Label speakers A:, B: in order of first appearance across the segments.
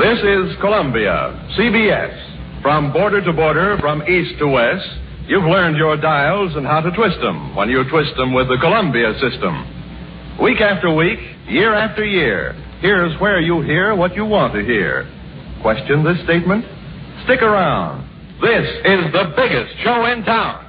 A: This is Columbia, CBS. From border to border, from east to west, you've learned your dials and how to twist them when you twist them with the Columbia system. Week after week, year after year, here's where you hear what you want to hear. Question this statement? Stick around. This is the biggest show in town.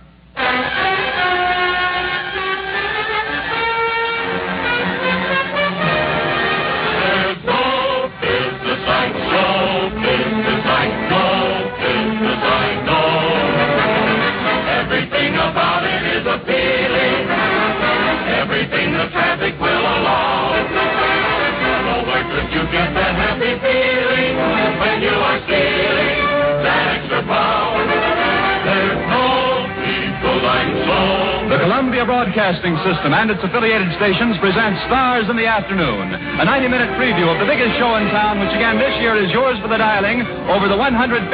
B: Everything about it is appealing. Everything the traffic will allow. Nowhere could you get that happy feeling when you are stealing that extra power. There's no people like so.
C: The Columbia Broadcasting System and its affiliated stations present Stars in the Afternoon, a 90-minute preview of the biggest show in town, which again this year is yours for the dialing over the 159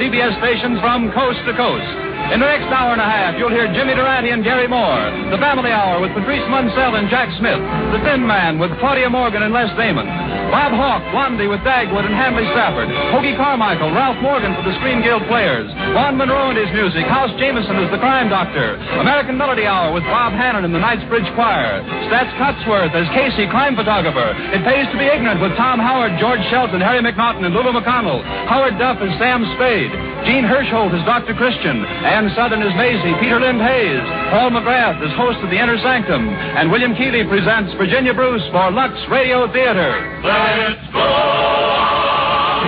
C: CBS stations from coast to coast. In the next hour and a half, you'll hear Jimmy Durante and Gary Moore, The Family Hour with Patrice Munsell and Jack Smith, The Thin Man with Claudia Morgan and Les Damon, Bob Hawke, Blondie with Dagwood and Hanley Stafford, Hoagie Carmichael, Ralph Morgan for the Screen Guild Players, Vaughn Monroe and his music, House Jameson as the Crime Doctor, American Melody Hour with Bob Hannon and the Knightsbridge Choir, Stats Cotsworth as Casey, Crime Photographer, It Pays to Be Ignorant with Tom Howard, George Shelton, Harry McNaughton and Lulu McConnell, Howard Duff as Sam Spade, Gene Hirschholt as Dr. Christian, Ann Southern as Maisie, Peter Lynn Hayes, Paul McGrath as host of The Inner Sanctum, and William Keeley presents Virginia Bruce for Lux Radio Theater.
B: Let's go on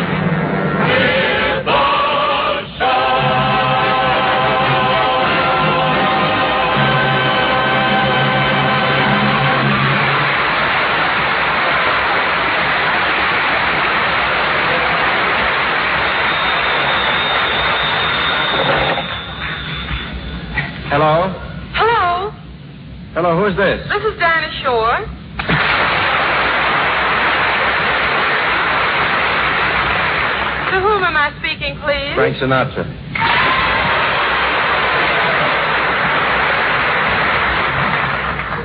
B: with the show.
C: Hello?
D: Hello,
C: Hello, who's this?
D: this is Dinah Shore. To whom am I speaking, please?
C: Frank Sinatra.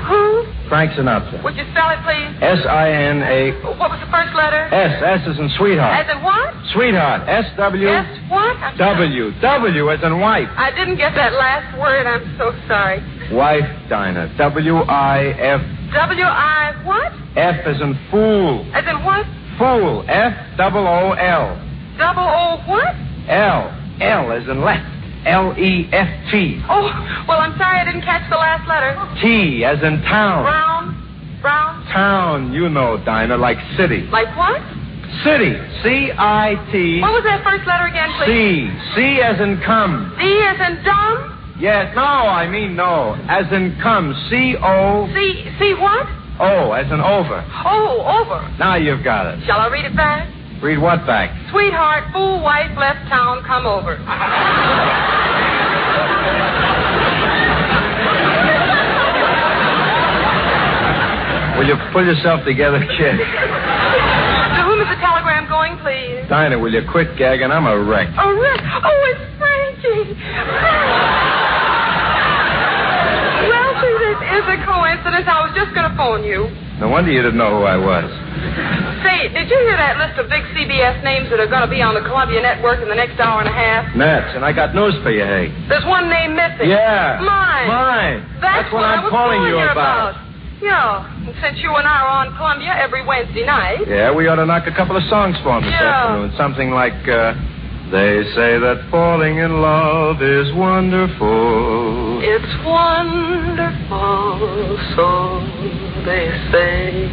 D: Who?
C: Frank Sinatra.
D: Would you spell it, please?
C: S-I-N-A...
D: What was the first letter?
C: S as in sweetheart.
D: As in what?
C: Sweetheart. S-W...
D: S what? I'm sorry.
C: W as in wife.
D: I didn't get that last word. I'm so sorry.
C: Wife, Dinah. W-I-F...
D: W-I what?
C: F as in fool.
D: As in what?
C: Fool. F-O-O-L.
D: Double O what?
C: L. L as in left. L-E-F-T.
D: Oh, well, I'm sorry I didn't catch the last letter.
C: T as in town.
D: Brown?
C: Town, you know, Dinah, like city.
D: Like what?
C: City. C-I-T...
D: What was that first letter again, please?
C: C. C as in come.
D: D as in dumb?
C: Yes, no, I mean no. As in come. C-O...
D: C what?
C: O as in over.
D: Oh, over.
C: Now you've got it.
D: Shall I read it back?
C: Read what back?
D: Sweetheart, fool, wife, left town, come over.
C: Will you pull yourself together, kid?
D: To whom is the telegram going, please?
C: Dinah, will you quit gagging? I'm a wreck.
D: Oh, Rick. Oh, it's Frankie. Well, see, this is a coincidence. I was just going to phone you.
C: No wonder you didn't know who I was.
D: Say, did you hear that list of big CBS names that are going to be on the Columbia Network in the next hour and a half?
C: Nats, and I got news for you, hey.
D: There's one name missing.
C: Yeah.
D: Mine.
C: That's what I'm
D: I was
C: calling you about.
D: Yeah, and since you and I are on Columbia every Wednesday night.
C: Yeah, we ought to knock a couple of songs for him this afternoon. Something like, they say that falling in love is wonderful.
D: It's wonderful, so they say.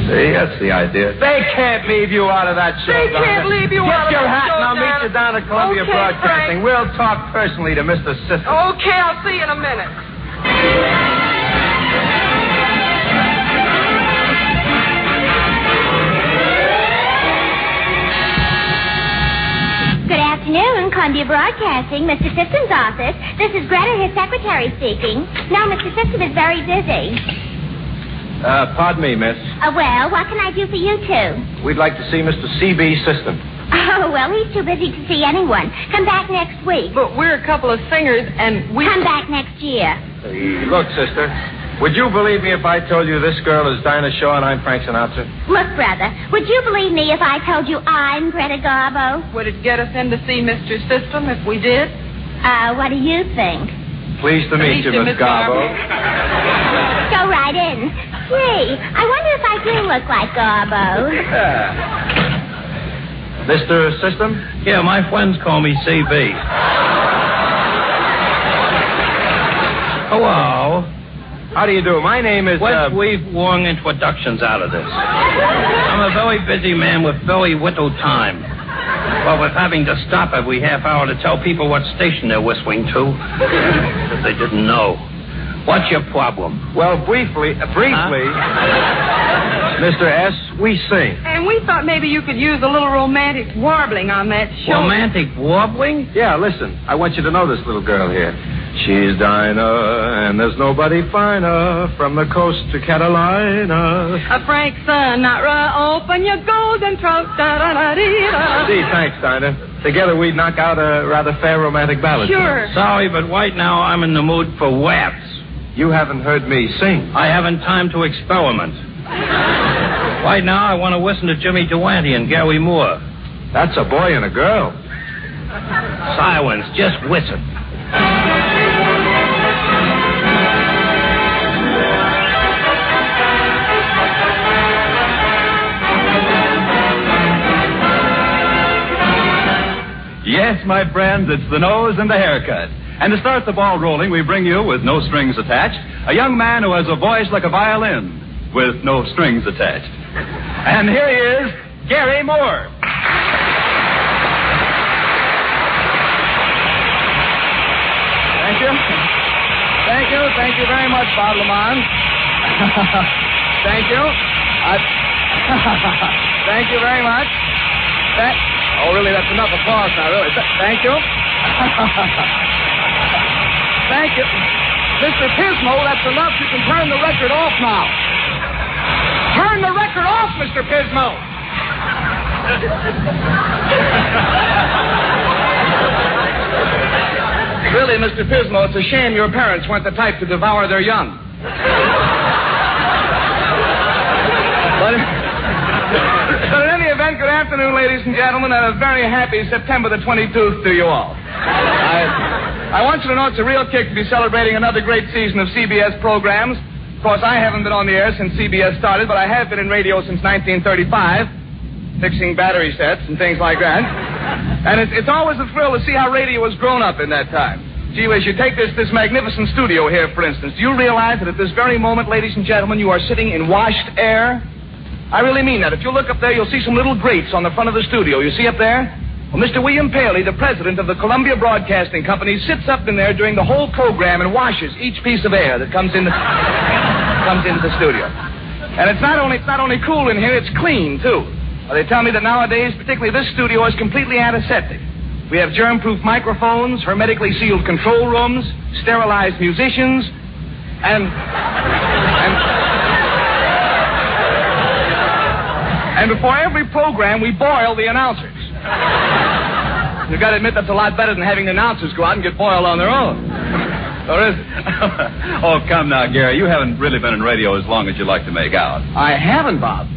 C: See, that's the idea. They can't leave you out of that show,
D: They can't
C: Donna.
D: leave you out of
C: Get your
D: that
C: hat
D: show,
C: and I'll meet
D: Donna.
C: you down at Columbia
D: Okay,
C: Broadcasting.
D: Frank.
C: We'll talk personally to Mr. Sisson.
D: Okay, I'll see you in a minute.
E: Good afternoon, Columbia Broadcasting, Mr. Sisson's office. This is Greta, his secretary, speaking. No, Mr. Sisson is very busy.
C: Pardon me, miss.
E: Well, what can I do for you two?
C: We'd like to see Mr. C.B. Sisson.
E: Oh, well, he's too busy to see anyone. Come back next week.
D: But we're a couple of singers, and we...
E: Come back next year.
C: Look, sister,
F: Would you believe me if I told you this girl is Dinah Shaw and I'm Frank Sinatra?
E: Look, brother, would you believe me if I told you I'm Greta Garbo?
D: Would it get us in to see Mr. System if we did?
E: What do you think?
F: Pleased to meet you, Miss Garbo.
E: Go right in. Gee, I wonder if I do look like Garbo.
F: Mr. System?
G: Yeah, my friends call me CB. Hello.
F: How do you do? My name is...
G: Let's leave long introductions out of this. I'm a very busy man with very little time. Well, with having to stop every half hour to tell people what station they're whistling to. Because they didn't know. What's your problem?
F: Well, briefly, Mr. S., we sing.
D: And we thought maybe you could use a little romantic warbling on that show.
G: Romantic warbling?
F: Yeah, listen. I want you to know this little girl here. She's Dinah, and there's nobody finer from the coast to Catalina.
D: A Frank Sinatra, open your golden throat. Da-da-da-dee-da.
F: Gee, thanks, Dinah. Together we'd knock out a rather fair romantic ballad.
D: Sure.
G: Sorry, but right now I'm in the mood for raps.
F: You haven't heard me sing.
G: I haven't time to experiment. Right now I want to listen to Jimmy Durante and Gary Moore.
F: That's a boy and a girl.
G: Silence, just listen.
C: Yes, my friends, it's the nose and the haircut. And to start the ball rolling, we bring you, with no strings attached, a young man who has a voice like a violin, with no strings attached. And here he is, Gary Moore.
H: Thank you. Thank you very much, Bob Lamont. Thank you. Thank you very much. Oh, really, that's enough applause now, really. Thank you. Thank you. Mr. Pismo, that's enough. You can turn the record off now. Turn the record off, Mr. Pismo. Really, Mr. Pismo, it's a shame your parents weren't the type to devour their young. But in any event, good afternoon, ladies and gentlemen, and a very happy September the 22nd to you all. I want you to know it's a real kick to be celebrating another great season of CBS programs. Of course, I haven't been on the air since CBS started, but I have been in radio since 1935, fixing battery sets and things like that. And it's always a thrill to see how radio has grown up in that time. Gee whiz, you take this magnificent studio here, for instance. Do you realize that at this very moment, ladies and gentlemen, you are sitting in washed air? I really mean that. If you look up there, you'll see some little grates on the front of the studio. You see up there? Well, Mr. William Paley, the president of the Columbia Broadcasting Company, sits up in there during the whole program and washes each piece of air that comes into the studio. And it's not only cool in here, it's clean, too. Well, they tell me that nowadays, particularly this studio, is completely antiseptic. We have germ-proof microphones, hermetically sealed control rooms, sterilized musicians, and before every program, we boil the announcers. You've got to admit that's a lot better than having the announcers go out and get boiled on their own. Or is it?
C: Oh, come now, Gary. You haven't really been in radio as long as you like to make out.
H: I haven't, Bob.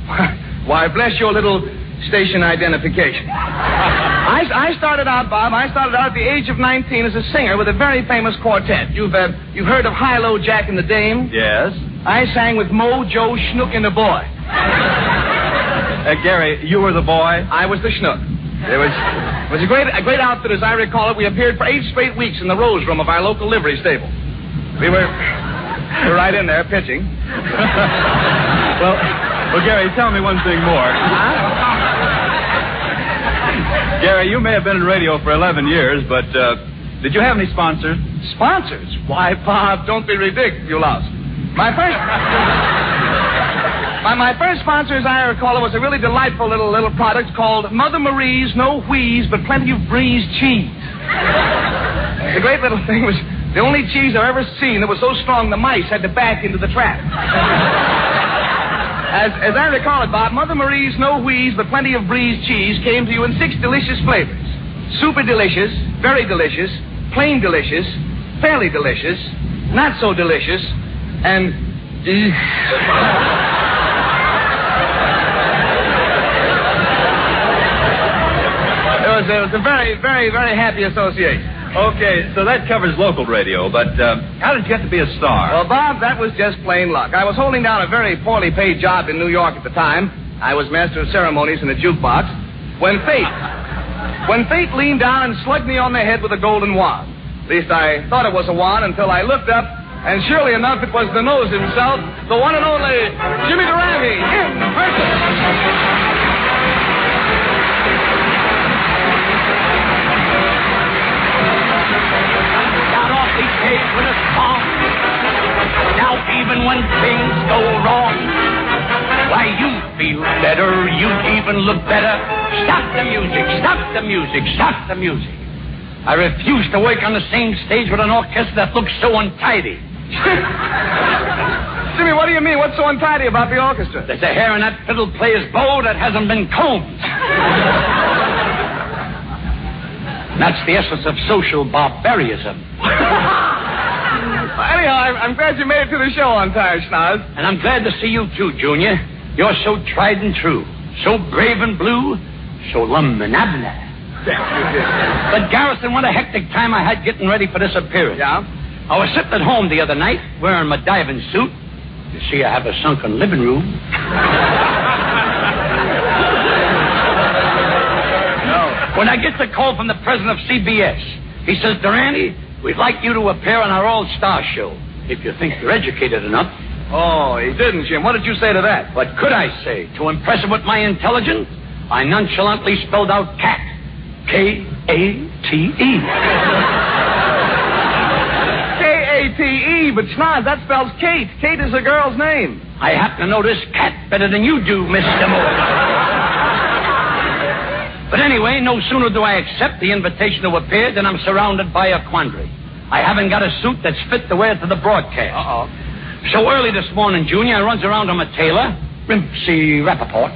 H: Why, bless your little station identification. I started out, Bob, at the age of 19 as a singer with a very famous quartet. You've heard of High-Low Jack and the Dame?
C: Yes.
H: I sang with Mo, Joe, Schnook, and the Boy.
C: Gary, you were the boy?
H: I was the Schnook. It was a great outfit, as I recall it. We appeared for 8 straight weeks in the Rose Room of our local livery stable. We were right in there pitching.
C: Well, Gary, tell me one thing more.
H: Huh?
C: Gary, you may have been in radio for 11 years, but did you have any sponsors?
H: Sponsors? Why, Bob, don't be ridiculous. My first sponsor, as I recall it, was a really delightful little product called Mother Marie's No Wheeze, but Plenty of Breeze Cheese. The great little thing was the only cheese I've ever seen that was so strong the mice had to back into the trap. As I recall it, Bob, Mother Marie's No Wheeze, but Plenty of Breeze Cheese came to you in 6 delicious flavors. Super delicious, very delicious, plain delicious, fairly delicious, not so delicious, and It was a very, very, very happy association.
C: Okay, so that covers local radio, but how did you get to be a star?
H: Well, Bob, that was just plain luck. I was holding down a very poorly paid job in New York at the time. I was master of ceremonies in a jukebox. When fate leaned down and slugged me on the head with a golden wand. At least I thought it was a wand until I looked up, and surely enough, it was the nose himself, the one and only Jimmy Durante in person.
G: With a song. Now even when things go wrong, why you feel better, you even look better. Stop the music, stop the music, stop the music. I refuse to work on the same stage with an orchestra that looks so untidy.
H: Jimmy, what do you mean? What's so untidy about the orchestra?
G: There's a hair in that fiddle player's bow that hasn't been combed. That's the essence of social barbarism.
H: Anyhow, I'm glad you made it to the show on time, Schnoz.
G: And I'm glad to see you, too, Junior. You're so tried and true, so brave and blue, so lum and abner. But, Garrison, what a hectic time I had getting ready for this appearance.
H: Yeah?
G: I was sitting at home the other night, wearing my diving suit. You see, I have a sunken living room. When I get the call from the president of CBS, he says, Durante, we'd like you to appear on our all-star show, if you think you're educated enough.
H: Oh, he didn't, Jim. What did you say to that?
G: What could I say? To impress him with my intelligence, I nonchalantly spelled out cat. K-A-T-E.
H: K-A-T-E, but Schnoz, that spells Kate. Kate is a girl's name.
G: I happen to know this cat better than you do, Mr. Moore. But anyway, no sooner do I accept the invitation to appear than I'm surrounded by a quandary. I haven't got a suit that's fit to wear to the broadcast.
H: Uh-oh.
G: So early this morning, Junior, I runs around to my tailor, Rimsky Rappaport.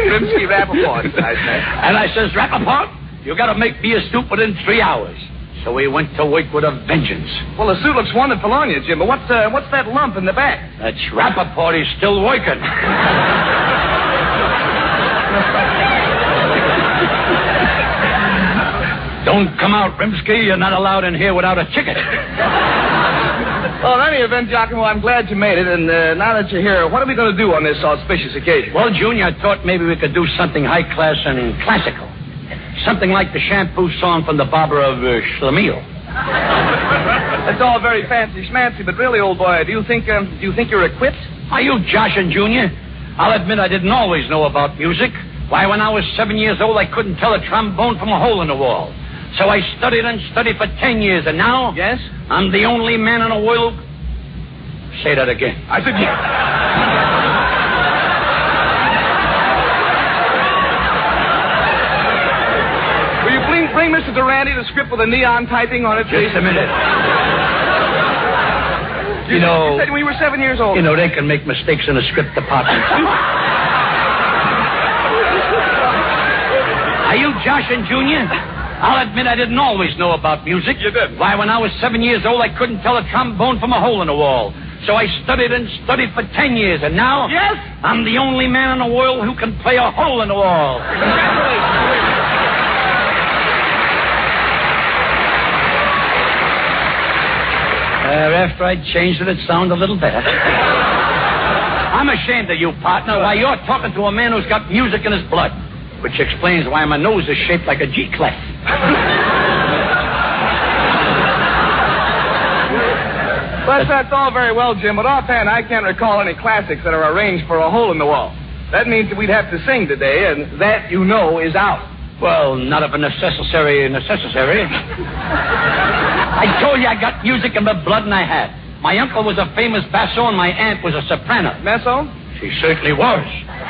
H: Rimsky Rappaport, I say.
G: And I says, Rappaport, you got to make me a suit within 3 hours. So he went to work with a vengeance.
H: Well, the suit looks wonderful on you, Jim, but what's that lump in the back?
G: That's Rappaport. He's still working. Don't come out, Rimsky. You're not allowed in here without a ticket.
H: Well, in any event, Giacomo, I'm glad you made it. And now that you're here, what are we going to do on this auspicious occasion?
G: Well, Junior, I thought maybe we could do something high class and classical. Something like the shampoo song from the barber of Schlemiel.
H: That's all very fancy schmancy, but really, old boy, do you think you're equipped?
G: Are you joshing, Junior? I'll admit I didn't always know about music. Why, when I was 7 years old, I couldn't tell a trombone from a hole in the wall. So I studied and studied for 10 years, and now...
H: Yes?
G: I'm the only man in the world... Say that again.
H: I said... Will you bring Mr. Durante the script with the neon typing on it, please?
G: Just a minute.
H: You said when you were 7 years old.
G: You know, they can make mistakes in the script department. Are you joshing, Junior? I'll admit I didn't always know about music.
H: You did?
G: Why, when I was 7 years old, I couldn't tell a trombone from a hole in the wall. So I studied and studied for 10 years, and now...
H: Yes?
G: I'm the only man in the world who can play a hole in the wall. After I changed it, it sounded a little better. I'm ashamed of you, partner. Why, you're talking to a man who's got music in his blood. Which explains why my nose is shaped like a G-clef.
H: But that's all very well, Jim, but offhand I can't recall any classics that are arranged for a hole in the wall. That means that we'd have to sing today, and that, you know, is out.
G: Well, not of a necessary. I told you I got music in my blood, and I had. My uncle was a famous basso, and my aunt was a soprano.
H: Messo?
G: She certainly was,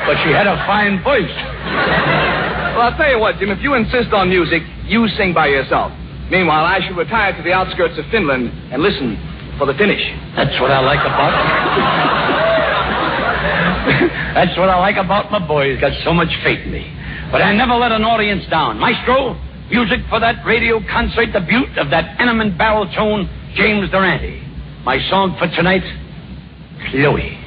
G: but she had a fine voice.
H: Well, I'll tell you what, Jim, if you insist on music, you sing by yourself. Meanwhile, I shall retire to the outskirts of Finland and listen for the finish.
G: That's what I like about That's what I like about my boy. He's got so much faith in me. But I never let an audience down. Maestro, music for that radio concert debut of that Enement barrel tone, James Durante. My song for tonight, Chloe.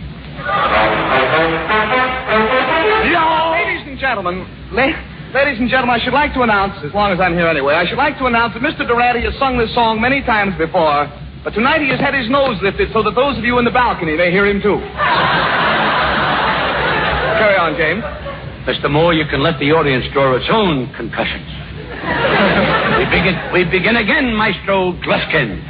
H: Ladies and gentlemen, I should like to announce, as long as I'm here anyway, I should like to announce that Mr. Durante has sung this song many times before, but tonight he has had his nose lifted so that those of you in the balcony may hear him too. Carry on, James.
G: Mr. Moore, you can let the audience draw its own concussions. We begin again, Maestro Gluskin.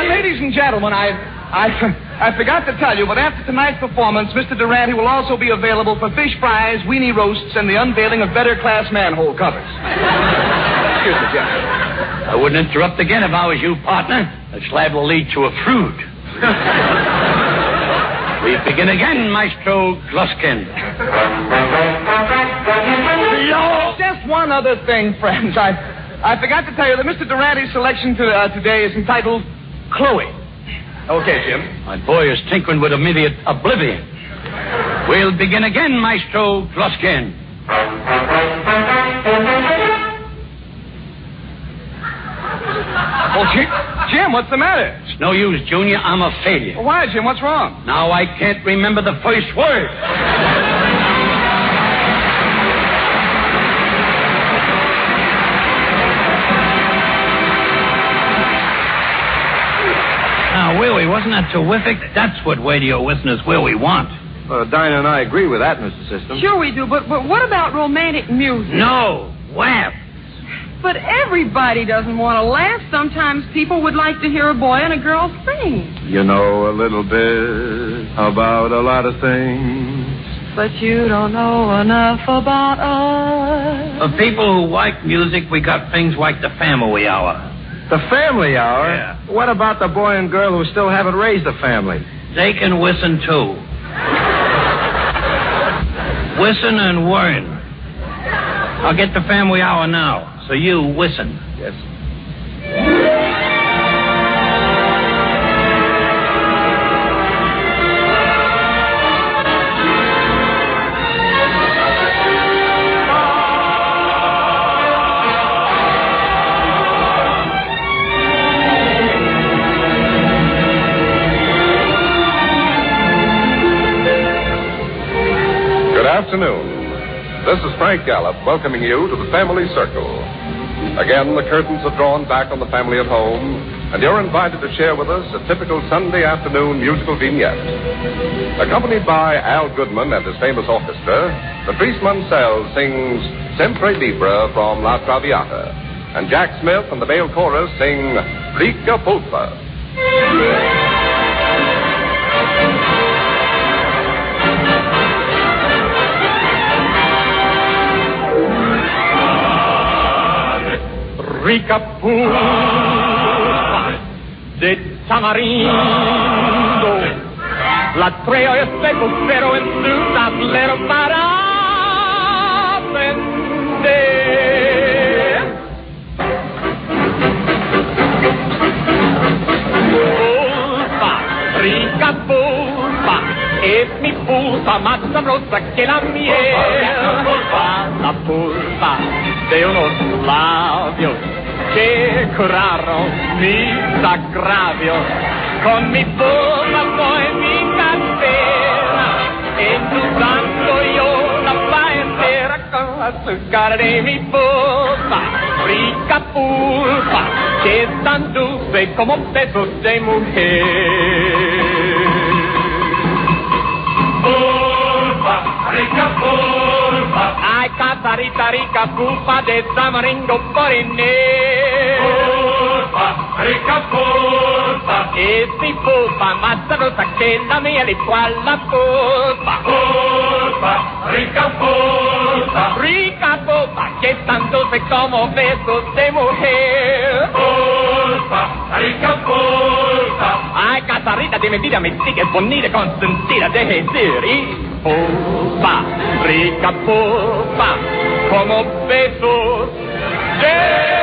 H: Ladies and gentlemen, I forgot to tell you, but after tonight's performance, Mr. Durante will also be available for fish fries, weenie roasts, and the unveiling of better-class manhole covers. Excuse me, Jeff.
G: I wouldn't interrupt again if I was you, partner. The slab will lead to a fruit. We begin again, Maestro Gluskin.
H: Just one other thing, friends. I forgot to tell you that Mr. Durante's selection today is entitled Chloe. Okay, Jim.
G: My boy is tinkering with immediate oblivion. We'll begin again, Maestro Gluskin.
H: Oh, Jim, what's the matter?
G: It's no use, Junior. I'm a failure.
H: Well, why, Jim? What's wrong?
G: Now I can't remember the first word. Now, Willie, wasn't that terrific? That's what radio listeners really want.
F: Dinah and I agree with that, Mr. System.
D: Sure we do, but what about romantic music?
G: No, laugh.
D: But everybody doesn't want to laugh. Sometimes people would like to hear a boy and a girl sing.
F: You know a little bit about a lot of things.
D: But you don't know enough about us.
G: For people who like music, we got things like the Family Hour.
F: The family hour?
G: Yeah.
F: What about the boy and girl who still haven't raised a family?
G: They can listen, too. Listen and learn. I'll get the Family Hour now. So you listen.
F: Yes.
A: Good afternoon. This is Frank Gallup welcoming you to the Family Circle. Again, the curtains are drawn back on the family at home, and you're invited to share with us a typical Sunday afternoon musical vignette. Accompanied by Al Goodman and his famous orchestra, Patrice Munsell sings Sempre Libra from La Traviata, and Jack Smith and the male chorus sing Rica Pulpa.
B: Rica pulpa de tamarindo, la treo es seco pero en su tablero para vender. Pulpa, rica pulpa, es mi pulpa más sabrosa que la miel. La pulpa de unos labios que curaron mis agravios. Con mi pulpa soy mi cartera, endulzando yo la paentera con azúcar de mi pulpa, rica pulpa, que es tan dulce como besos de mujer. Pulpa, rica pulpa. Ay, casarita rica pulpa de tamarindo poriné. Pulpa, rica pulpa. Es mi pulpa más sabrosa que la miel y cual la pulpa. Pulpa, rica pulpa. Rica pulpa que es tan dulce como besos de mujer. Pulpa, rica pulpa. Ay, casarita de mentira, me sigues bonita, consentida de decir. Y pulpa, rica pulpa, como besos de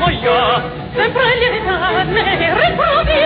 B: siamo io, sempre lieta ne ritrovi.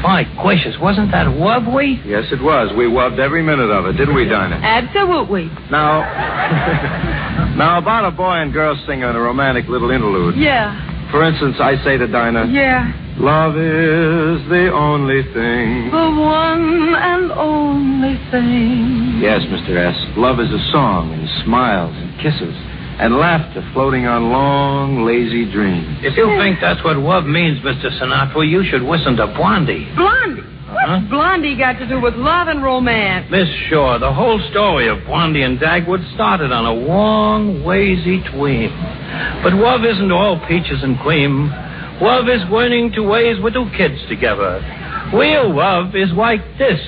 G: My gracious, wasn't that wubbly?
F: Yes, it was. We wubbed every minute of it, didn't we, Dinah?
D: Absolutely.
F: Now, about a boy and girl singing a romantic little interlude.
D: Yeah.
F: For instance, I say to Dinah,
D: Yeah.
F: love is the only thing.
D: The one and only thing.
F: Yes, Mr. S. Love is a song and smiles and kisses and laughter floating on long, lazy dreams.
G: If you think that's what love means, Mr. Sinatra, you should listen to Blondie.
D: Blondie? What's Blondie got to do with love and romance?
G: Miss Shaw, the whole story of Blondie and Dagwood started on a long, lazy dream. But love isn't all peaches and cream. Love is learning to raise little kids together. Real love is like this.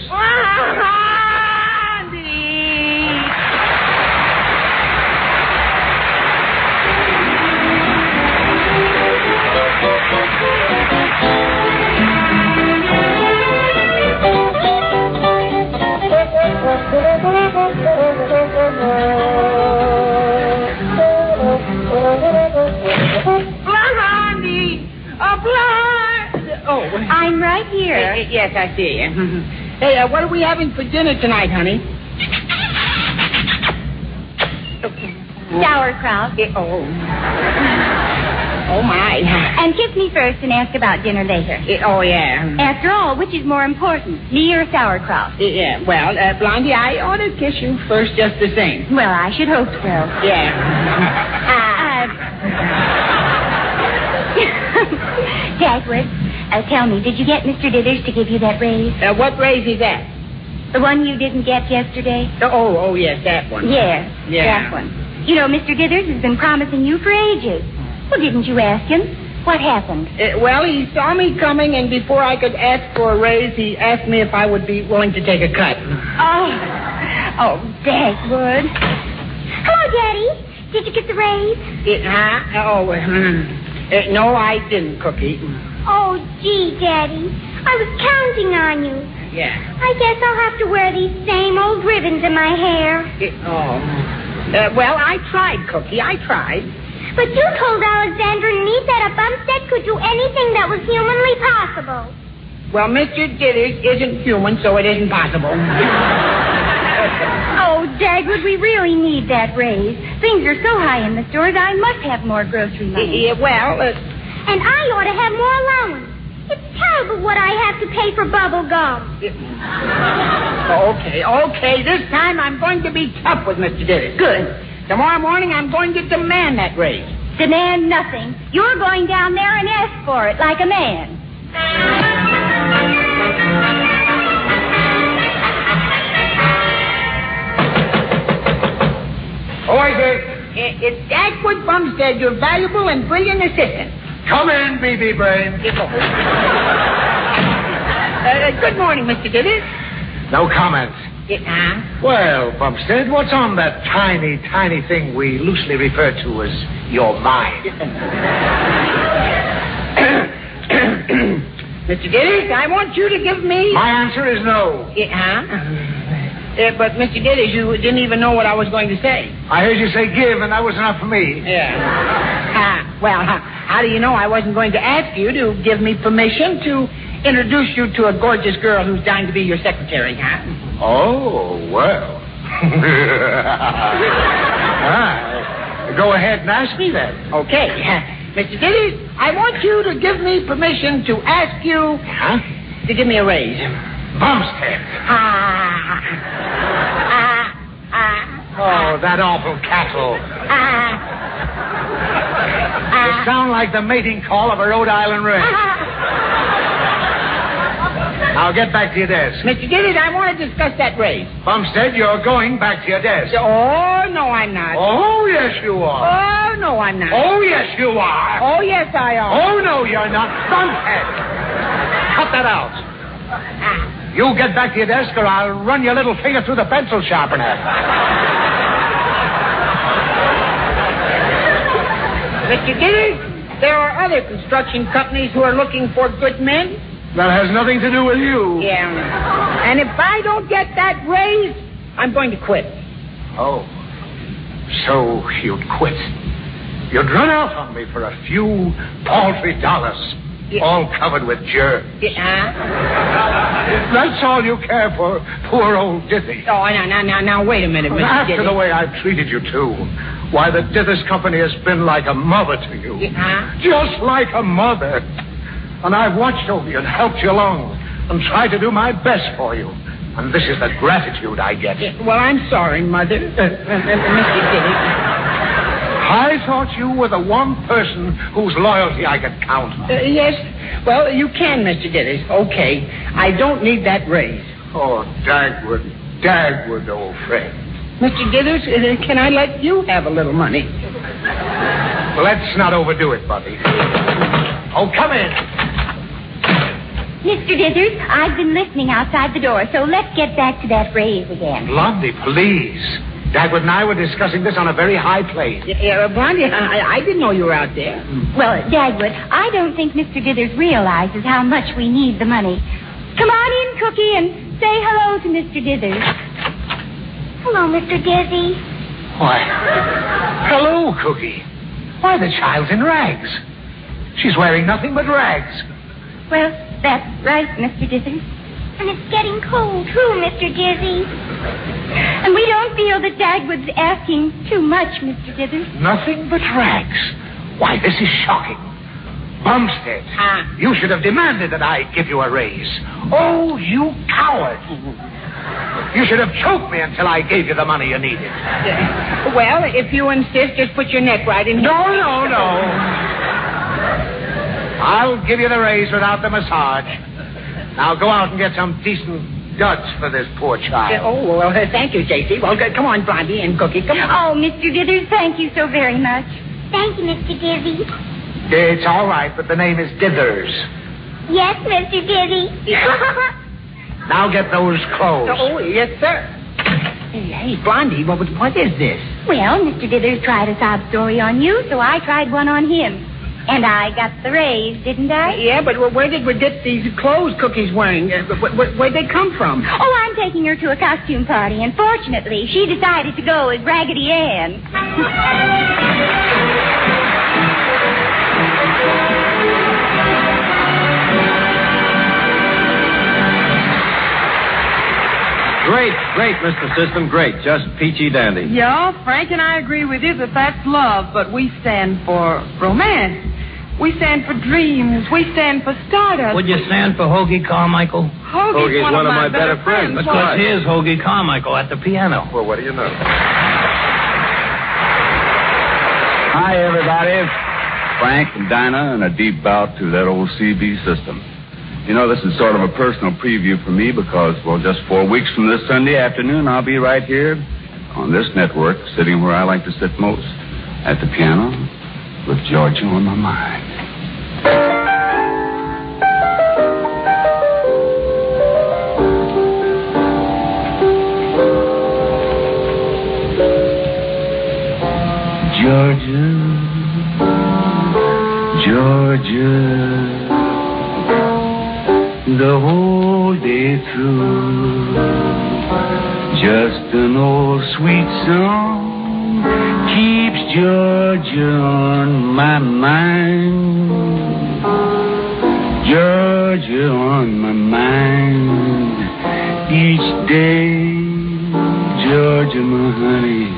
D: Blondie!
E: I'm right here.
I: Yes, I see you. Hey, what are we having for dinner tonight, honey?
E: Sauerkraut.
I: Oh, my.
E: And kiss me first and ask about dinner later.
I: Oh, yeah.
E: After all, which is more important, me or sauerkraut?
I: Yeah, well, Blondie, I ought to kiss you first just the same.
E: Well, I should hope so.
I: Yeah.
E: Dagwood, tell me, did you get Mr. Dithers to give you that raise?
I: What raise is that?
E: The one you didn't get yesterday?
I: Oh, yes, that one.
E: Yes,
I: Yeah.
E: that one. You know, Mr. Dithers has been promising you for ages. Well, didn't you ask him? What happened?
I: Well, he saw me coming, and before I could ask for a raise, he asked me if I would be willing to take a cut.
E: Oh, Dagwood. Hello, Daddy. Did you get the raise?
I: No, I didn't, Cookie.
E: Oh, gee, Daddy. I was counting on you.
I: Yeah.
E: I guess I'll have to wear these same old ribbons in my hair.
I: Well, I tried, Cookie. I tried.
E: But you told Alexander and me that a Bumstead could do anything that was humanly possible.
I: Well, Mr. Dithers isn't human, so it isn't possible.
E: Oh, Dagwood, we really need that raise. Things are so high in the stores, I must have more grocery money.
I: And
E: I ought to have more allowance. It's terrible what I have to pay for bubble gum.
I: Okay. This time I'm going to be tough with Mr. Dithers.
E: Good.
I: Tomorrow morning I'm going to demand that raise.
E: Demand nothing. You're going down there and ask for it like a man.
I: Oh, I say, it's Dagwood Bumstead, your valuable and brilliant assistant.
F: Come in, BB Brain.
I: Good morning, Mr. Dithers.
F: No comments. Well, Bumstead, what's on that tiny, tiny thing we loosely refer to as your mind?
I: Mr. Dithers, I want you to give me...
J: My answer is no.
I: But, Mr. Dithers, you didn't even know what I was going to say.
J: I heard you say give, and that was enough for me.
I: Yeah. How do you know I wasn't going to ask you to give me permission to introduce you to a gorgeous girl who's dying to be your secretary, huh?
J: Oh, well. Go ahead and ask me then.
I: Okay. Mr. Dithers, I want you to give me permission to ask you to give me a raise.
J: Bumstead. Oh, that awful cattle. You sound like the mating call of a Rhode Island wren. Now get back to your desk.
I: Mr. Dithers, I want to discuss that raise.
J: Bumstead, you're going back to your desk.
I: Oh, no, I'm not.
J: Oh, yes, you are.
I: Oh, no, I'm not.
J: Oh, yes, you are.
I: Oh, yes, I am.
J: Oh, no, you're not. Bumstead. Cut that out. You get back to your desk or I'll run your little finger through the pencil sharpener.
I: Mr. Dithers, there are other construction companies who are looking for good men.
J: That has nothing to do with you.
I: Yeah. And if I don't get that raise, I'm going to quit.
J: Oh. So you'd quit. You'd run out on me for a few paltry dollars. Yeah. All covered with germs. That's all you care for, poor old Dithers.
I: Oh, now, wait a minute, Mr.
J: After
I: Dithers.
J: the way I've treated you, too. Why, the Dithers Company has been like a mother to you. Just like a mother. And I've watched over you and helped you along and tried to do my best for you. And this is the gratitude I get.
I: Well, I'm sorry, Mother. Mr. Dithers.
J: I thought you were the one person whose loyalty I could count on.
I: Yes. Well, you can, Mr. Dithers. Okay. I don't need that raise.
J: Oh, Dagwood, old friend.
I: Mr. Dithers, can I let you have a little money?
J: Let's not overdo it, buddy. Oh, come in.
E: Mr. Dithers, I've been listening outside the door, so let's get back to that raise again.
J: Blondie, please. Dagwood and I were discussing this on a very high plane.
I: Blondie, I didn't know you were out there.
E: Well, Dagwood, I don't think Mr. Dithers realizes how much we need the money. Come on in, Cookie, and say hello to Mr. Dithers. Hello, Mr. Dizzy.
J: Why, hello, Cookie. Why, the child's in rags. She's wearing nothing but rags.
E: Well, that's right, Mr. Dithers.
K: And it's getting cold, too, Mr. Dizzy.
E: And we don't feel that Dagwood's asking too much, Mr. Dithers.
J: Nothing but rags. Why, this is shocking. Bumstead, you should have demanded that I give you a raise. Oh, you coward. You should have choked me until I gave you the money you needed.
I: Well, if you insist, just put your neck right in here.
J: No. I'll give you the raise without the massage. Now go out and get some decent duds for this poor child.
I: Well, thank you, J.C. Well, come on, Blondie and Cookie, come on.
E: Oh, Mr. Dithers, thank you so very much.
K: Thank you, Mr. Dizzy.
J: It's all right, but the name is Dithers.
K: Yes, Mr. Dizzy.
J: Now get those clothes.
I: Oh, yes, sir. Hey, Blondie, what is this?
E: Well, Mr. Dithers tried a sob story on you, so I tried one on him. And I got the raise, didn't I?
I: Yeah, but where did we get these clothes Cookie's wearing? Where'd they come from?
E: Oh, I'm taking her to a costume party, and fortunately, she decided to go as Raggedy Ann.
F: Great, Mr. System, great. Just peachy dandy.
D: Yeah, Frank and I agree with you that that's love, but we stand for romance. We stand for dreams. We stand for stardust.
G: Would you stand for Hoagie Carmichael?
D: Hoagie's one of my better friends.
G: Because here's Hoagie Carmichael at the piano.
F: Well, what do you know? Hi, everybody. Frank and Dinah, and a deep bow to that old CB system. You know, this is sort of a personal preview for me because, well, just 4 weeks from this Sunday afternoon, I'll be right here on this network, sitting where I like to sit most, at the piano, with Georgia on my mind. Georgia, the whole day through. Just an old sweet song keeps Georgia on my mind. Georgia on my mind each day. Georgia, my honey,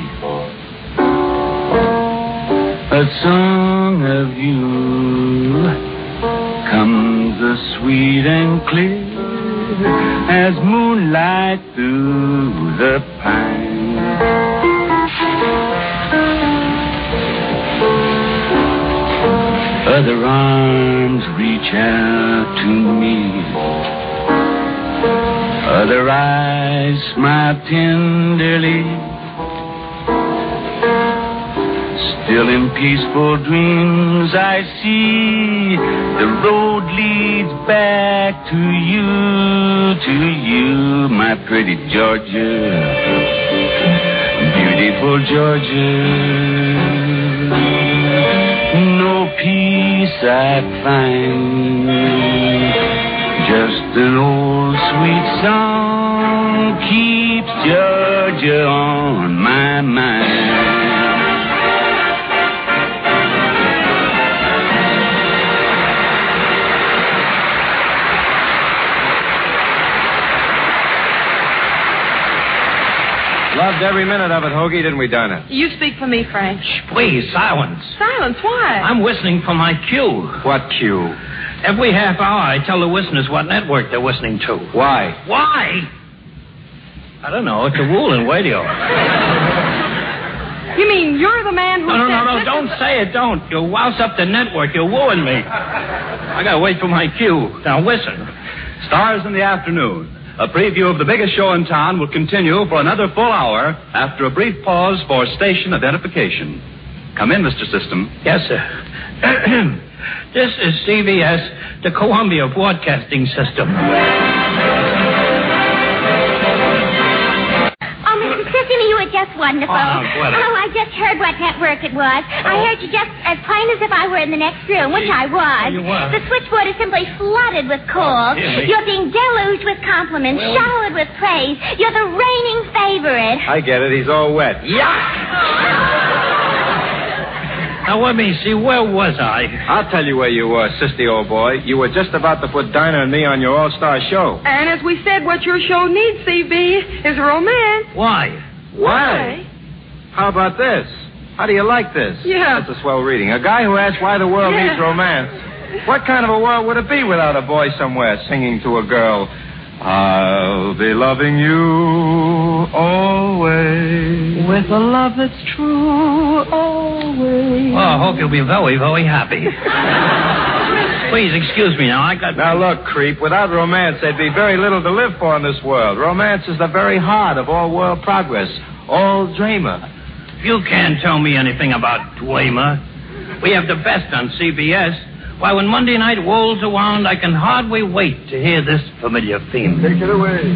F: a song of you comes as sweet and clear as moonlight through the pine. Other arms reach out to me, other eyes smile tenderly. Still in peaceful dreams I see the road leads back to you, my pretty Georgia, beautiful Georgia. No peace I find, just an old sweet song keeps Georgia on my mind.
C: Loved every minute of it, Hoagie, didn't we, Dinah?
D: You speak for me, Frank.
G: Please, silence.
D: Silence, why?
G: I'm listening for my cue.
C: What cue?
G: Every half hour, I tell the listeners what network they're listening to.
C: Why?
G: Why? I don't know. It's a rule in radio.
D: You mean you're the man who
G: No, don't say it, don't. You'll louse up the network. You'll ruin me. I gotta wait for my cue. Now, listen.
C: Stars in the Afternoon. A preview of the biggest show in town will continue for another full hour after a brief pause for station identification. Come in, Mr. System.
G: Yes, sir. This is CBS, the Columbia Broadcasting System.
K: Oh, Mr. Sissy, you were just wonderful. I just heard what network it was. I heard you just as plain as if I were in the next room, which I was.
G: You were.
K: The switchboard is simply flooded with calls.
G: Really?
K: You're being deluged with compliments, showered with praise. You're the reigning favorite.
C: I get it. He's all wet.
G: Now, let me see. Where was I?
C: I'll tell you where you were, sissy old boy. You were just about to put Dinah and me on your all-star show.
D: And as we said, what your show needs, CB, is romance.
G: Why?
C: How about this? How do you like this?
D: Yeah.
C: That's a swell reading. A guy who asks why the world needs romance. What kind of a world would it be without a boy somewhere singing to a girl, I'll be loving you always.
D: With a love that's true always.
G: Well, I hope you'll be very, very happy. Please, excuse me now.
C: Now, look, creep, without romance, there'd be very little to live for in this world. Romance is the very heart of all world progress, all dreamer.
G: You can't tell me anything about Dwemer. We have the best on CBS. Why, when Monday night rolls around, I can hardly wait to hear this familiar theme.
J: Take it away.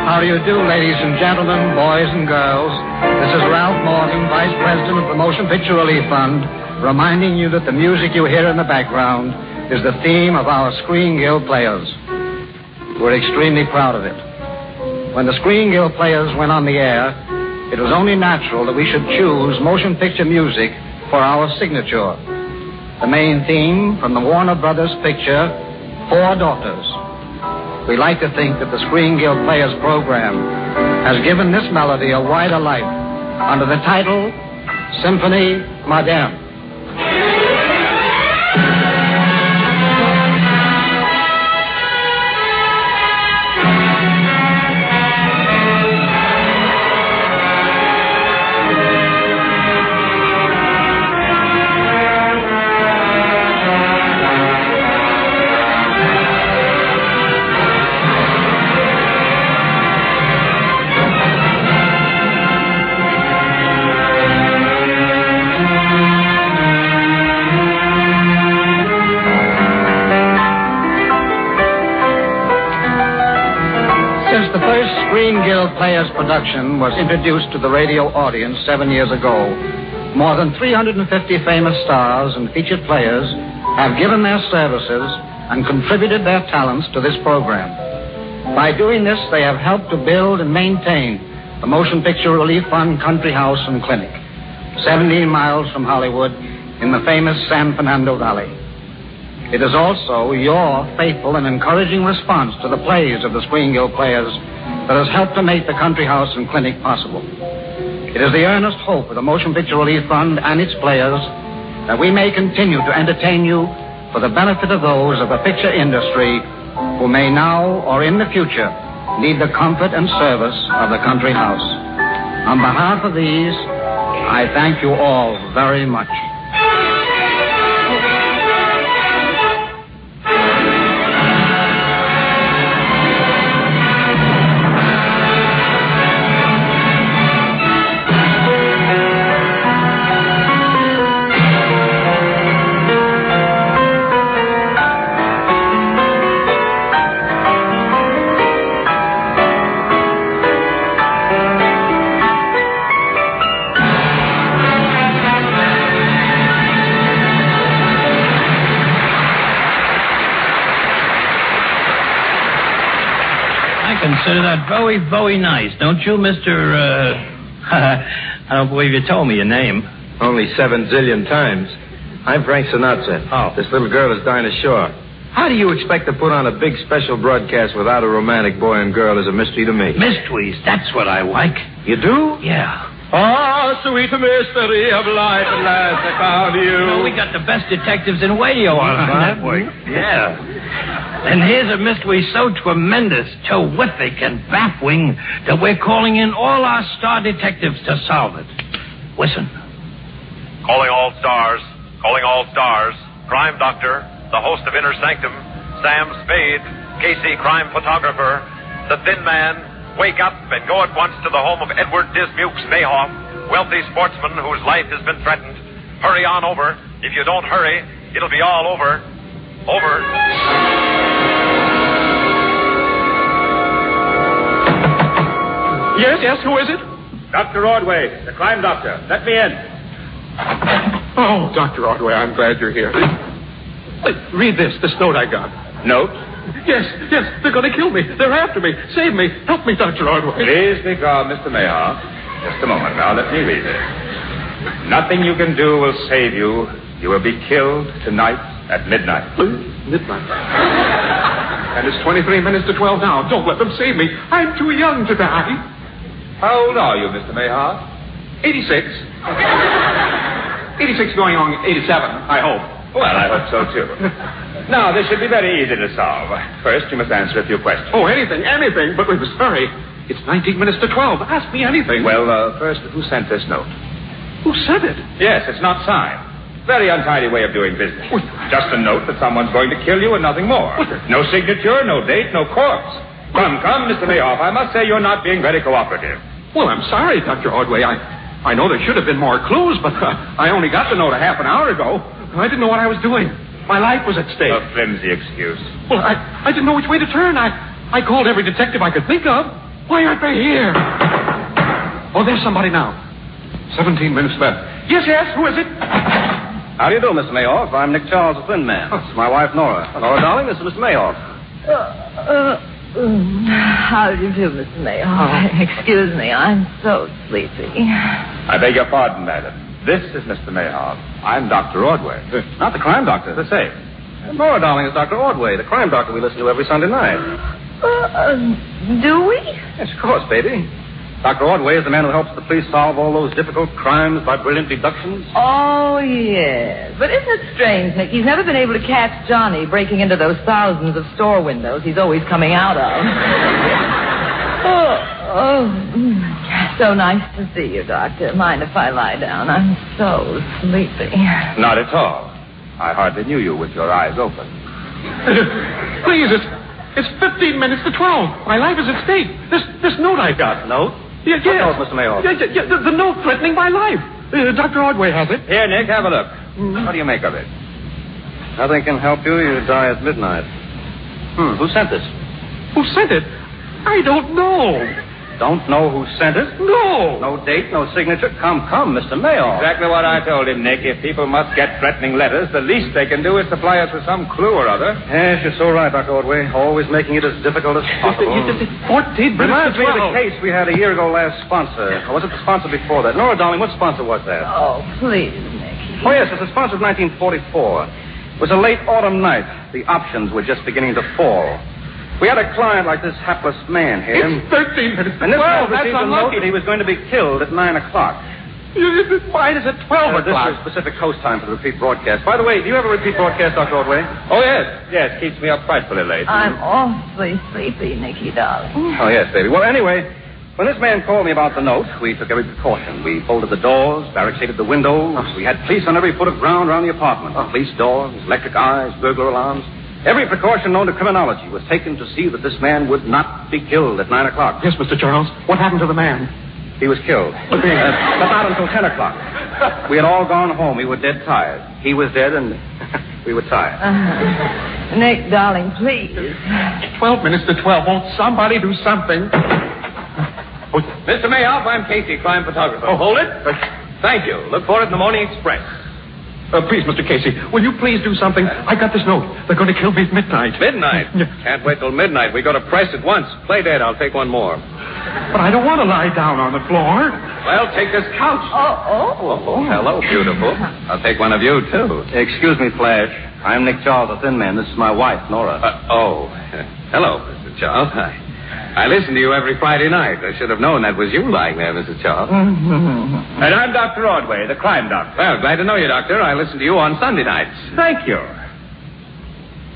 J: How do you do, ladies and gentlemen, boys and girls? This is Ralph Morgan, Vice President of the Motion Picture Relief Fund, reminding you that the music you hear in the background is the theme of our Screen Guild Players. We're extremely proud of it. When the Screen Guild Players went on the air, it was only natural that we should choose motion picture music for our signature. The main theme from the Warner Brothers picture, Four Daughters. We like to think that the Screen Guild Players program has given this melody a wider life under the title Symphony Moderne. Screen Guild Players production was introduced to the radio audience 7 years ago, more than 350 famous stars and featured players have given their services and contributed their talents to this program. By doing this, they have helped to build and maintain the Motion Picture Relief Fund Country House and Clinic, 17 miles from Hollywood in the famous San Fernando Valley. It is also your faithful and encouraging response to the plays of the Screen Guild Players that has helped to make the Country House and Clinic possible. It is the earnest hope of the Motion Picture Relief Fund and its players that we may continue to entertain you for the benefit of those of the picture industry who may now or in the future need the comfort and service of the Country House. On behalf of these, I thank you all very much.
G: Consider that very, very nice, don't you, Mr. I don't believe you told me your name.
L: Only 7 zillion times. I'm Frank Sinatra.
G: Oh.
L: This little girl is Dinah Shore. How do you expect to put on a big special broadcast without a romantic boy and girl is a mystery to me.
G: Mysteries, that's what I like.
L: You do?
G: Yeah.
L: Oh, sweet mystery of life, at last I found you.
G: You know, we got the best detectives in radio on our network. Yeah. And here's a mystery so tremendous, terrific, and baffling that we're calling in all our star detectives to solve it. Listen.
M: Calling all stars. Calling all stars. Crime Doctor, the host of Inner Sanctum, Sam Spade, Casey Crime Photographer, the Thin Man. Wake up and go at once to the home of Edward Dismukes Mayhoff, wealthy sportsman whose life has been threatened. Hurry on over. If you don't hurry, it'll be all over. Over.
J: Yes, who is it?
M: Dr. Ordway, the crime doctor. Let me in.
J: Oh, Dr. Ordway, I'm glad you're here. Read this note I got.
M: Note?
J: Yes, they're going to kill me. They're after me. Save me. Help me, Dr. Ordway.
M: Please be calm, Mr. Mayhoff. Just a moment now. Let me read it. Nothing you can do will save you. You will be killed tonight at midnight.
J: Midnight? And it's 23 minutes to 12 now. Don't let them save me. I'm too young to die.
M: How old are you, Mr. Mayhoff?
J: 86. 86 going on 87, I hope.
M: Well, I hope so, too. Now, this should be very easy to solve. First, you must answer a few questions.
J: Oh, anything. But we must hurry. It's 19 minutes to 12. Ask me anything.
M: Well, first, who sent this note?
J: Who sent it?
M: Yes, it's not signed. Very untidy way of doing business. Just a note that someone's going to kill you and nothing more. No signature, no date, no corpse. Come, Mr. Mayhoff. I must say you're not being very cooperative.
J: Well, I'm sorry, Dr. Ordway. I know there should have been more clues, but I only got the note a half an hour ago. I didn't know what I was doing. My life was at stake.
M: A flimsy excuse.
J: Well, I didn't know which way to turn. I called every detective I could think of. Why aren't they here? Oh, there's somebody now. 17 minutes left. Yes, who is it?
L: How do you do, Mr. Mayhoff? I'm Nick Charles, the Thin Man. This is my wife, Nora. Nora, darling, this is Mr. Mayhoff.
D: How do you do, Mr. Mayhoff? Excuse me, I'm so sleepy.
M: I beg your pardon, madam. This is Mr. Mayhoff. I'm Dr. Ordway.
L: Not the crime doctor.
M: The same.
L: Nora, darling, is Dr. Ordway, the crime doctor we listen to every Sunday night.
D: Do we?
L: Yes, of course, baby. Dr. Ordway is the man who helps the police solve all those difficult crimes by brilliant deductions.
D: Oh, yes. But isn't it strange, Nick? He's never been able to catch Johnny breaking into those thousands of store windows he's always coming out of. So nice to see you, Doctor. Mind if I lie down? I'm so sleepy.
M: Not at all. I hardly knew you with your eyes open.
J: Please, it's 15 minutes to 12. My life is at stake. This note I got.
L: Note?
J: Yes.
L: What note, Mr. Mayhoff?
J: Yeah, the note threatening my life. Dr. Ordway has it.
M: Here, Nick, have a look. What do you make of it?
L: Nothing can help you. You die at midnight. Who sent this?
J: Who sent it? I don't know.
L: Don't know who sent it?
J: No.
L: No date, no signature. Come, Mr. Mayo.
F: Exactly what I told him, Nick. If people must get threatening letters, the least they can do is supply us with some clue or other.
L: Yes, you're so right, Dr. Ordway. Always making it as difficult as possible.
J: 14
L: Reminds me of the
J: 12.
L: case we had a year ago last sponsor. Or was it the sponsor before that? Nora, darling, what sponsor was that?
D: Oh, please, Nicky.
L: Oh, yes, it was the sponsor of 1944. It was a late autumn night. The options were just beginning to fall. We had a client like this hapless man here.
J: It's 13 minutes to
L: And this
J: 12.
L: man
J: That's
L: received a note
J: unlucky.
L: that he was going to be killed at 9 o'clock.
J: Why is it 12
L: This
J: o'clock?
L: is specific host time for the repeat broadcast. By the way, do you have a repeat broadcast, Dr. Ordway?
F: Oh, yes. Yes, keeps me up frightfully late.
D: I'm awfully sleepy, Nicky, darling.
L: Oh, yes, baby. Well, anyway, when this man called me about the note, we took every precaution. We bolted the doors, barricaded the windows. We had police on every foot of ground around the apartment. Police doors, electric eyes, burglar alarms. Every precaution known to criminology was taken to see that this man would not be killed at 9 o'clock.
J: Yes, Mr. Charles. What happened to the man?
L: He was killed. But not until 10 o'clock. We had all gone home. We were dead tired. He was dead, and we were tired.
D: Nick, darling, please.
J: 12 minutes to 12. Won't somebody do something?
F: Mr. Mayoff, I'm Casey, crime photographer.
J: Oh, hold it.
F: Thank you. Look for it in the Morning Express.
J: Please, Mr. Casey, will you please do something? I got this note. They're going to kill me at midnight.
F: Midnight?
J: Yeah.
F: Can't wait till midnight. We go to press at once. Play dead. I'll take one more.
J: But I don't want to lie down on the floor.
F: Well, take this couch.
D: Oh.
F: Hello, beautiful. I'll take one of you, too.
L: Excuse me, Flash. I'm Nick Charles, the thin man. This is my wife, Nora.
F: Hello, Mr. Charles. I listen to you every Friday night. I should have known that was you lying there, Mr. Charles.
J: Mm-hmm.
F: And I'm Dr. Ordway, the crime doctor. Well, glad to know you, Doctor. I listen to you on Sunday nights.
J: Thank you.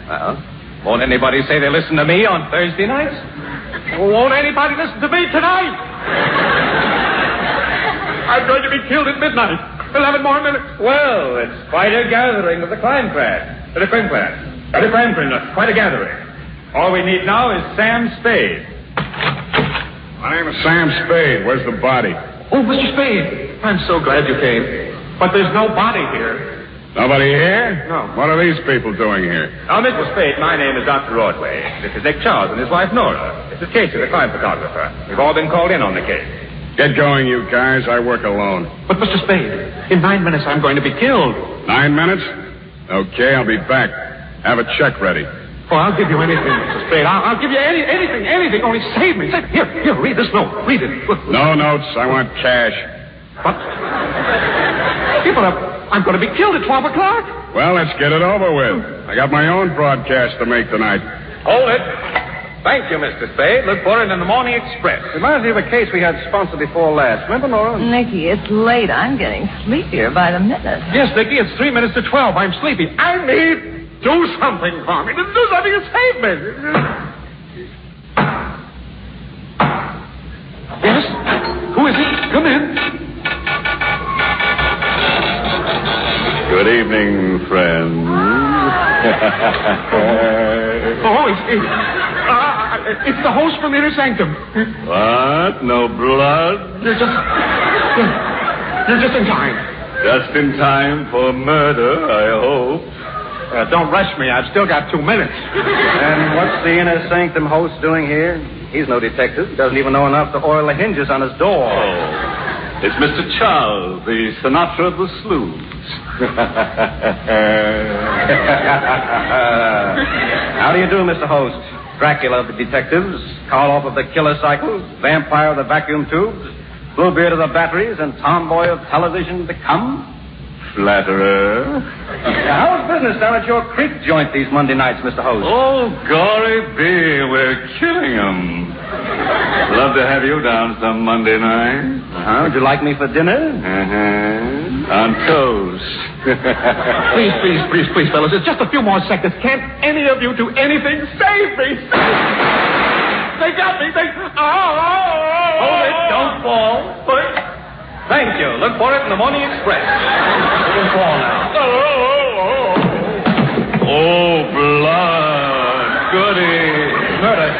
F: Well, won't anybody say they listen to me on Thursday nights?
J: Won't anybody listen to me tonight? I'm going to be killed at midnight. 11 more minutes.
F: Well, it's quite a gathering of the crime crash. The crime crash. The crime crash. Quite a gathering. All we need now is Sam Spade.
A: My name is Sam Spade. Where's the body?
J: Oh, Mr. Spade, I'm so glad you came. But there's no body here.
A: Nobody here?
J: No.
A: What are these people doing here?
F: Now, Mr. Spade, my name is Dr. Ordway. This is Nick Charles and his wife, Nora. This is Casey, the crime photographer. We've all been called in on the case.
A: Get going, you guys. I work alone.
J: But, Mr. Spade, in 9 minutes I'm going to be killed.
A: 9 minutes? Okay, I'll be back. Have a check ready.
J: Oh, I'll give you anything, Mr. Spade. I'll give you anything. Only save me. Here, read this note. Read it. Look.
A: No notes. I want cash.
J: What? Yeah, but I'm going to be killed at 12 o'clock.
A: Well, let's get it over with. I got my own broadcast to make tonight.
F: Hold it. Thank you, Mr. Spade. Look for it in the Morning Express.
L: Reminds me of a case we had sponsored before last. Remember, Nora?
D: Nicky, it's late. I'm getting sleepier by the minute.
J: Yes, Nicky, it's 3 minutes to 12. I'm sleepy. I need... Do something for me. Do something to save me. Yes? Who is it? Come in.
A: Good evening, friends.
J: It's the host from Inner Sanctum.
A: What? No blood?
J: You're just in time.
A: Just in time for murder, I hope.
J: Don't rush me. I've still got 2 minutes.
L: And what's the Inner Sanctum host doing here? He's no detective. He doesn't even know enough to oil the hinges on his door.
A: Oh, it's Mr. Charles, the Sinatra of the Sleuths.
L: How do you do, Mr. Host? Dracula of the detectives, Karloff of the killer cycles, vampire of the vacuum tubes, Bluebeard of the batteries, and tomboy of television to come?
A: Flatterer.
L: How's business down at your creek joint these Monday nights, Mr. Host?
A: Oh, gory bee, we're killing 'em. Love to have you down some Monday night.
L: Uh-huh. Would you like me for dinner?
A: Uh-huh. On toast.
J: Please, fellas. It's just a few more seconds. Can't any of you do anything? Save me! They got me.
F: Hold it. Don't fall. Thank you. Look for it in the Morning Express. You can fall now.
A: Oh, blood. Goody.
F: Murder.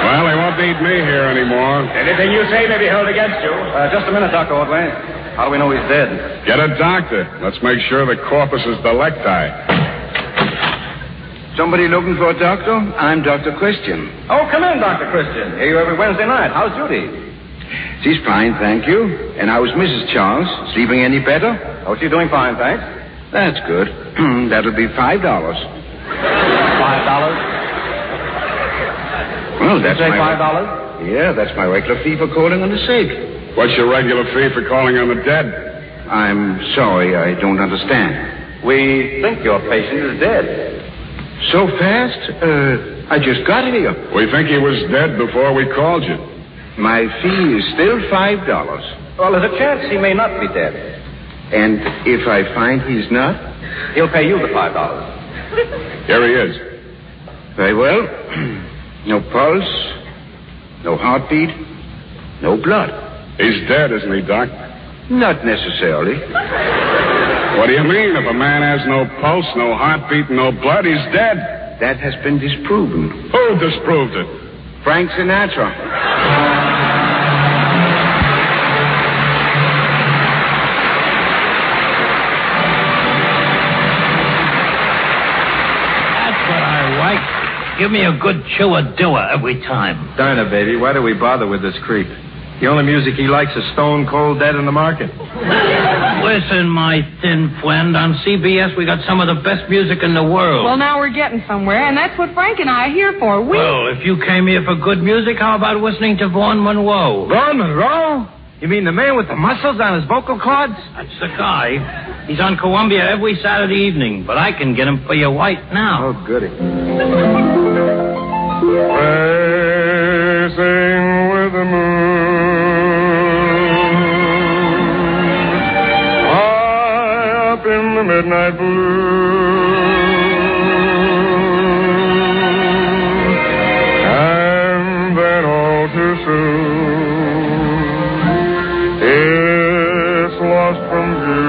A: Well, they won't need me here anymore.
F: Anything you say may be held against you.
L: Just a minute, Dr. Ordway. How do we know he's dead?
A: Get a doctor. Let's make sure the corpus is delicti.
L: Somebody looking for a doctor? I'm Dr. Christian. Oh, come in, Dr. Christian. Hear you every Wednesday night. How's Judy?
F: She's fine, thank you. And how is Mrs. Charles? Sleeping any better?
L: Oh, she's doing fine, thanks.
F: That's good. That'll be $5.
L: $5?
F: Well, that's
L: Say
F: my...
L: $5?
F: Yeah, that's my regular fee for calling on the sick.
N: What's your regular fee for calling on the dead?
F: I'm sorry, I don't understand.
L: We think your patient is dead.
F: So fast? I just got here.
N: We think he was dead before we called you.
F: My fee is still $5.
L: Well, there's a chance he may not be dead.
F: And if I find he's not?
L: He'll pay you the $5.
N: Here he is.
F: Very well. No pulse, no heartbeat, no blood.
N: He's dead, isn't he, Doc?
F: Not necessarily.
N: What do you mean? If a man has no pulse, no heartbeat, no blood, he's dead.
F: That has been disproven.
N: Who disproved it?
F: Frank Sinatra.
G: Give me a good chewer-doer every time.
C: Dinah, baby, why do we bother with this creep? The only music he likes is Stone Cold Dead in the Market.
G: Listen, my thin friend, on CBS we got some of the best music in the world.
D: Well, now we're getting somewhere, and that's what Frank and I are here for.
G: Well, if you came here for good music, how about listening to Vaughn Monroe?
C: Vaughn Monroe? You mean the man with the muscles on his vocal cords?
G: That's the guy. He's on Columbia every Saturday evening, but I can get him for you right now.
C: Oh, goody.
N: Racing with the moon, high up in the midnight blue, and then all too soon, it's lost from view.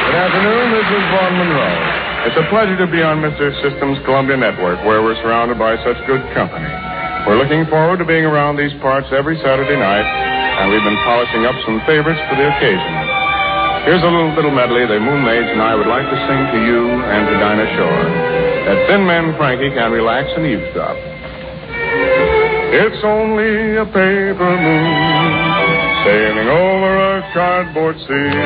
N: Good afternoon, this is Vaughn Monroe. It's a pleasure to be on Mr. System's Columbia Network, where we're surrounded by such good company. We're looking forward to being around these parts every Saturday night, and we've been polishing up some favorites for the occasion. Here's a little medley the Moon Maids and I would like to sing to you and to Dinah Shore, that Thin Man Frankie can relax and eavesdrop. It's only a paper moon sailing over a cardboard sea.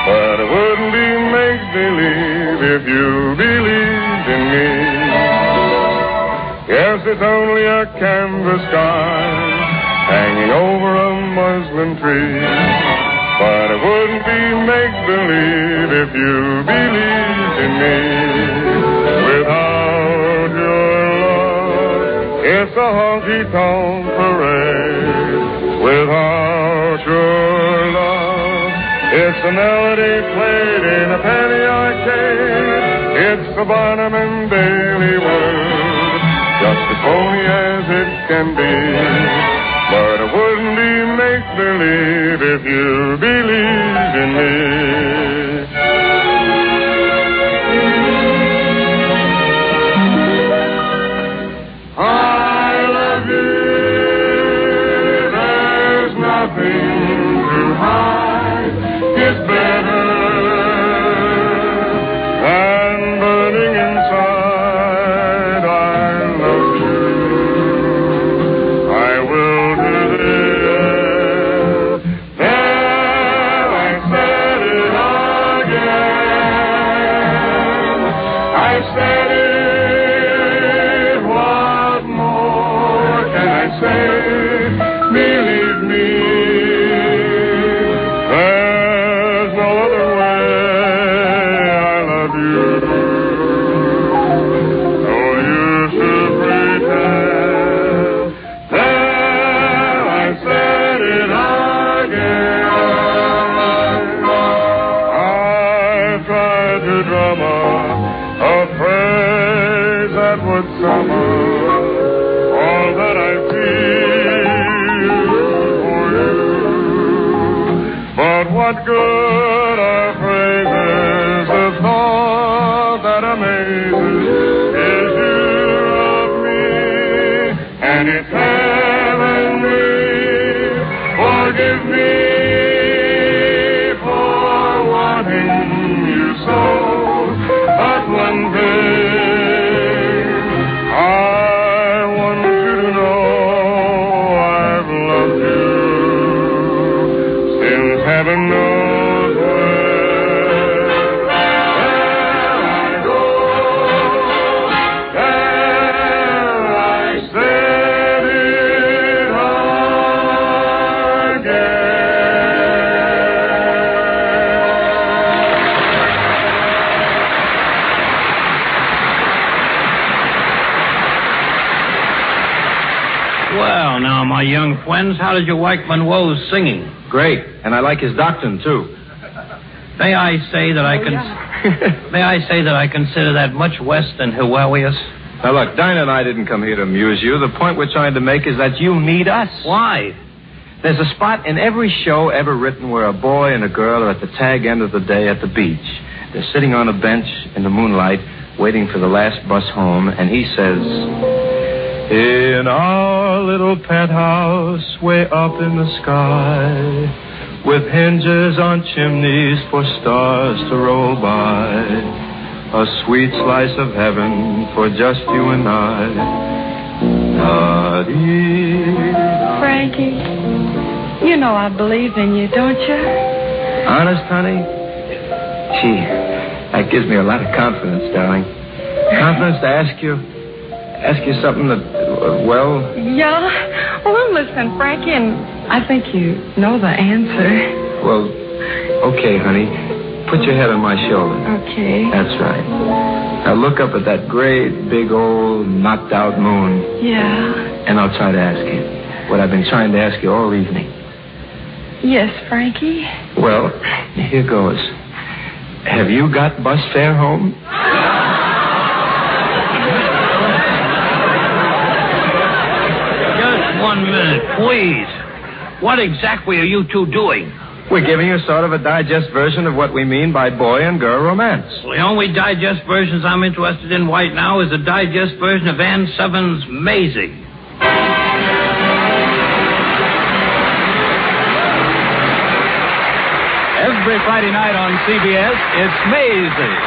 N: But it wouldn't be make-believe if you believed in me. Yes, it's only a canvas sky hanging over a muslin tree. But it wouldn't be make-believe if you believed in me. Without your love, it's a honky-tonk parade. Without your love, it's a melody played in a penny arcade. It's the Barnum and Bailey world, just as phony as it can be. But it wouldn't be make-believe if you believed in me. I love you. There's nothing to hide. It's better than burning inside. I love you. I will to the end. There, I said it again. I said it. What more can I say? Believe me. All that I feel for you. But what good are phrases? The thought that amazes is you love me, and it's heavenly. Forgive me for wanting you so. But one thing I
G: twins. How did you like Monroe's singing?
C: Great. And I like his doctrine, too.
G: May I say that I consider that much worse than hilarious?
C: Now, look, Dinah and I didn't come here to amuse you. The point we're trying to make is that you need us.
G: Why?
C: There's a spot in every show ever written where a boy and a girl are at the tag end of the day at the beach. They're sitting on a bench in the moonlight, waiting for the last bus home, and he says, "In our little penthouse way up in the sky, with hinges on chimneys for stars to roll by, a sweet slice of heaven for just you and I."
D: Frankie, you know I believe in you, don't you?
C: Honest, honey? Gee, that gives me a lot of confidence, darling. Confidence to ask you something that, well...
D: Yeah? Well, listen, Frankie, and I think you know the answer.
C: Well, okay, honey. Put your head on my shoulder.
D: Okay.
C: That's right. Now look up at that great, big, old, knocked-out moon.
D: Yeah.
C: And I'll try to ask you what I've been trying to ask you all evening.
D: Yes, Frankie?
C: Well, here goes. Have you got bus fare home?
G: Just 1 minute, please. What exactly are you two doing?
C: We're giving you sort of a digest version of what we mean by boy and girl romance.
G: Well, the only digest versions I'm interested in right now is the digest version of Ann Severn's Maisie.
C: Every Friday night on CBS, it's Maisie.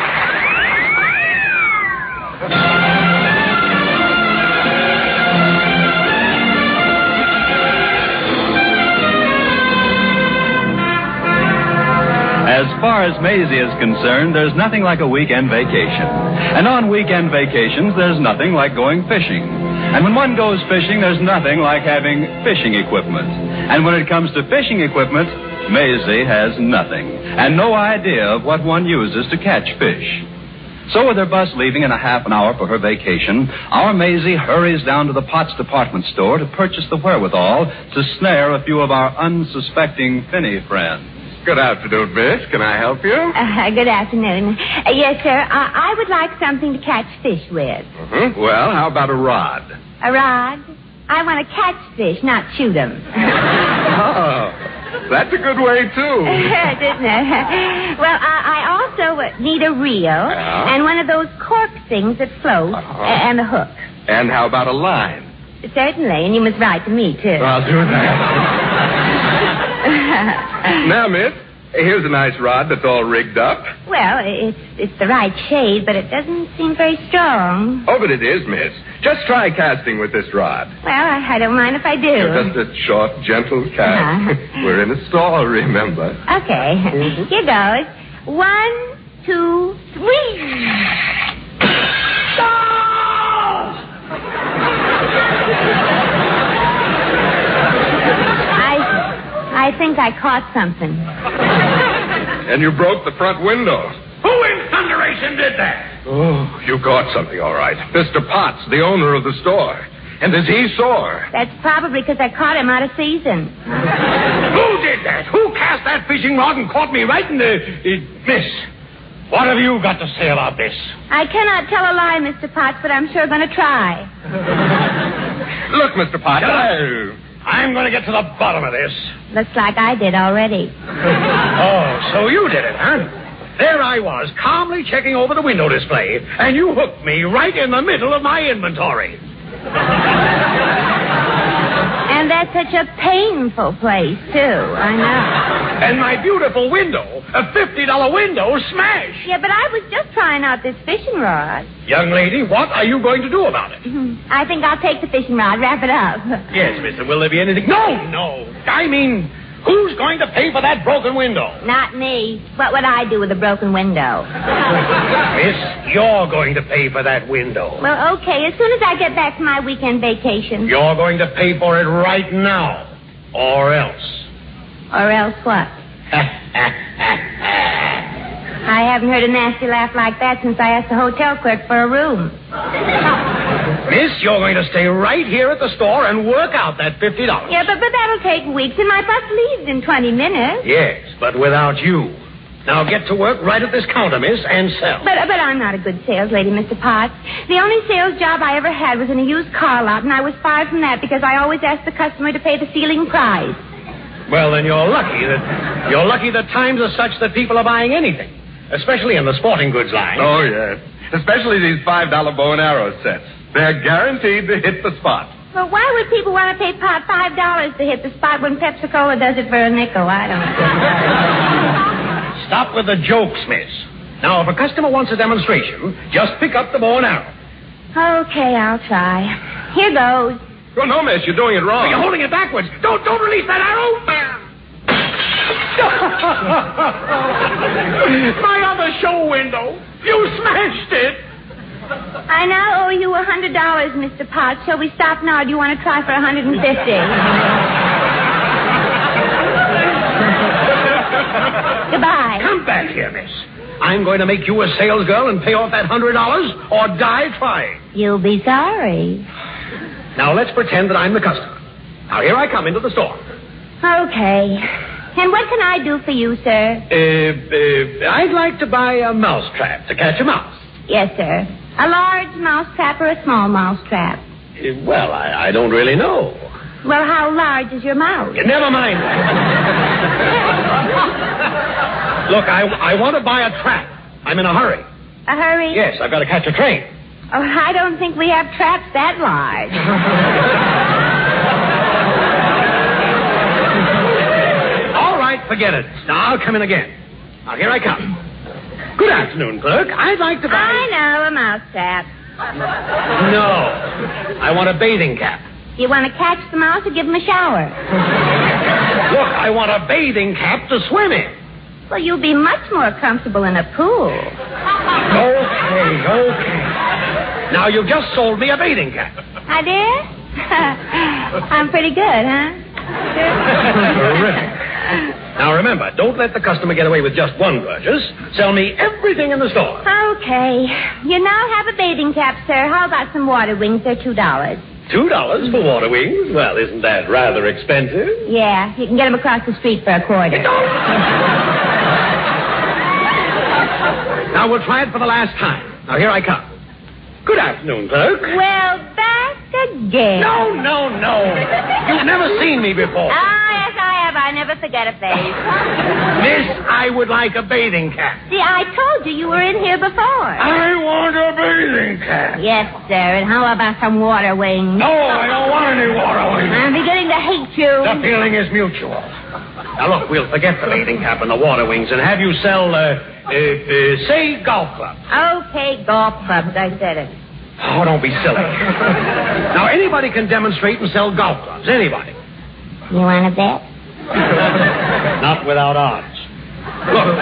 C: As far as Maisie is concerned, there's nothing like a weekend vacation. And on weekend vacations, there's nothing like going fishing. And when one goes fishing, there's nothing like having fishing equipment. And when it comes to fishing equipment, Maisie has nothing, and no idea of what one uses to catch fish. So with her bus leaving in a half an hour for her vacation, our Maisie hurries down to the Potts department store to purchase the wherewithal to snare a few of our unsuspecting finny friends.
O: Good afternoon, miss. Can I help you?
K: Good afternoon. Yes, sir. I would like something to catch fish with.
O: Mm-hmm. Well, how about a rod?
K: A rod? I want to catch fish, not shoot them.
O: Oh, that's a good way, too.
K: Didn't it? Well, I also need a reel and one of those cork things that float and a hook.
O: And how about a line?
K: Certainly, and you must write to me, too.
O: I'll do that. Now, miss, here's a nice rod that's all rigged up.
K: Well, it's the right shade, but it doesn't seem very strong.
O: Oh, but it is, miss. Just try casting with this rod.
K: Well, I don't mind if I do.
O: Just a short, gentle cast. We're in a store, remember.
K: Okay. Here goes. 1, 2, 3. I think I caught something.
O: And you broke the front window.
G: Who in thunderation did that?
O: Oh, you caught something, all right. Mr. Potts, the owner of the store. And is he sore?
K: That's probably because I caught him out of season.
G: Who did that? Who cast that fishing rod and caught me right in the... Miss, what have you got to say about this?
K: I cannot tell a lie, Mr. Potts, but I'm sure going to try.
O: Look, Mr. Potts,
G: I'm going to get to the bottom of this.
K: Looks like I did already.
G: Oh, so you did it, huh? There I was, calmly checking over the window display, and you hooked me right in the middle of my inventory.
K: And that's such a painful place, too. I know.
G: And my beautiful window, a $50 window, smashed.
K: Yeah, but I was just trying out this fishing rod.
G: Young lady, what are you going to do about it?
K: I think I'll take the fishing rod, wrap it up.
G: Yes, mister, will there be anything? No. I mean, who's going to pay for that broken window?
K: Not me. What would I do with a broken window?
G: Miss, you're going to pay for that window.
K: Well, okay, as soon as I get back from my weekend vacation.
G: You're going to pay for it right now, or else.
K: Or else what? I haven't heard a nasty laugh like that since I asked the hotel clerk for a room.
P: Miss, you're going to stay right here at the store and work out that $50.
K: Yeah, but that'll take weeks, and my bus leaves in 20 minutes.
P: Yes, but without you. Now get to work right at this counter, miss, and sell.
K: But I'm not a good sales lady, Mr. Potts. The only sales job I ever had was in a used car lot, and I was fired from that because I always asked the customer to pay the ceiling price.
P: Well, then you're lucky that times are such that people are buying anything, especially in the sporting goods line.
A: Oh, yes. Especially these $5 bow and arrow sets. They're guaranteed to hit the spot.
K: Well, why would people want to pay $5 to hit the spot when Pepsi-Cola does it for a nickel? I don't know.
P: Stop with the jokes, miss. Now, if a customer wants a demonstration, just pick up the bow and arrow.
K: Okay, I'll try. Here goes.
A: Oh, no, miss, you're doing it wrong.
P: You're holding it backwards. Don't release that arrow. My other show window. You smashed it.
K: I now owe you $100, Mr. Potts. Shall we stop now, or do you want to try for $150? Goodbye.
P: Come back here, miss. I'm going to make you a sales girl and pay off that $100 or die trying.
K: You'll be sorry.
P: Now, let's pretend that I'm the customer. Now, here I come into the store.
K: Okay. And what can I do for you, sir?
P: I'd like to buy a mousetrap to catch a mouse.
K: Yes, sir. A large mousetrap or a small mousetrap?
P: Well, I don't really know.
K: Well, how large is your mouse?
P: Never mind. Look, I want to buy a trap. I'm in a hurry.
K: A hurry?
P: Yes, I've got to catch a train.
K: Oh, I don't think we have traps that large.
P: All right, forget it. Now, I'll come in again. Now, here I come. Good afternoon, clerk. I'd like to buy...
K: I know, a mousetrap.
P: No. I want a bathing cap.
K: You want to catch the mouse or give him a shower?
P: Look, I want a bathing cap to swim in.
K: Well, you'll be much more comfortable in a pool.
P: Okay. Now, you've just sold me a bathing cap.
K: I did? I'm pretty good, huh?
P: Terrific. Now, remember, don't let the customer get away with just one purchase. Sell me everything in the store.
K: Okay. You now have a bathing cap, sir. How about some water wings? They're $2.
P: $2 for water wings? Well, isn't that rather expensive?
K: Yeah, you can get them across the street for $0.25.
P: Now, we'll try it for the last time. Now, here I come. Good afternoon, clerk.
K: Well, back again.
P: No. You've never seen me before.
K: Yes, I have. I never forget a face.
P: Miss, I would like a bathing cap.
K: See, I told you were in here before.
P: I want a bathing cap.
K: Yes, sir. And how about some water wings?
P: No, I don't want any water wings.
K: I'm beginning to hate you.
P: The feeling is mutual. Now, look, we'll forget the bathing cap and the water wings and have you sell, say, golf clubs.
K: Okay, golf clubs. I said it.
P: Oh, don't be silly. Now, anybody can demonstrate and sell golf clubs. Anybody.
K: You want to bet?
P: Not without odds. Look,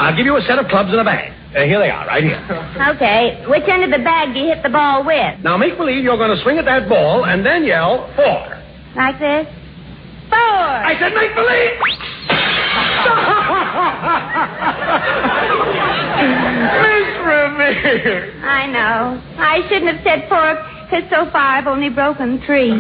P: I'll give you a set of clubs in a bag. Here they are, right here.
K: Okay. Which end of the bag do you hit the ball with?
P: Now, make believe you're going to swing at that ball and then yell, 4.
K: Like this? 4.
P: I said make believe. Miss Revere.
K: I know. I shouldn't have said 4, because so far I've only broken 3.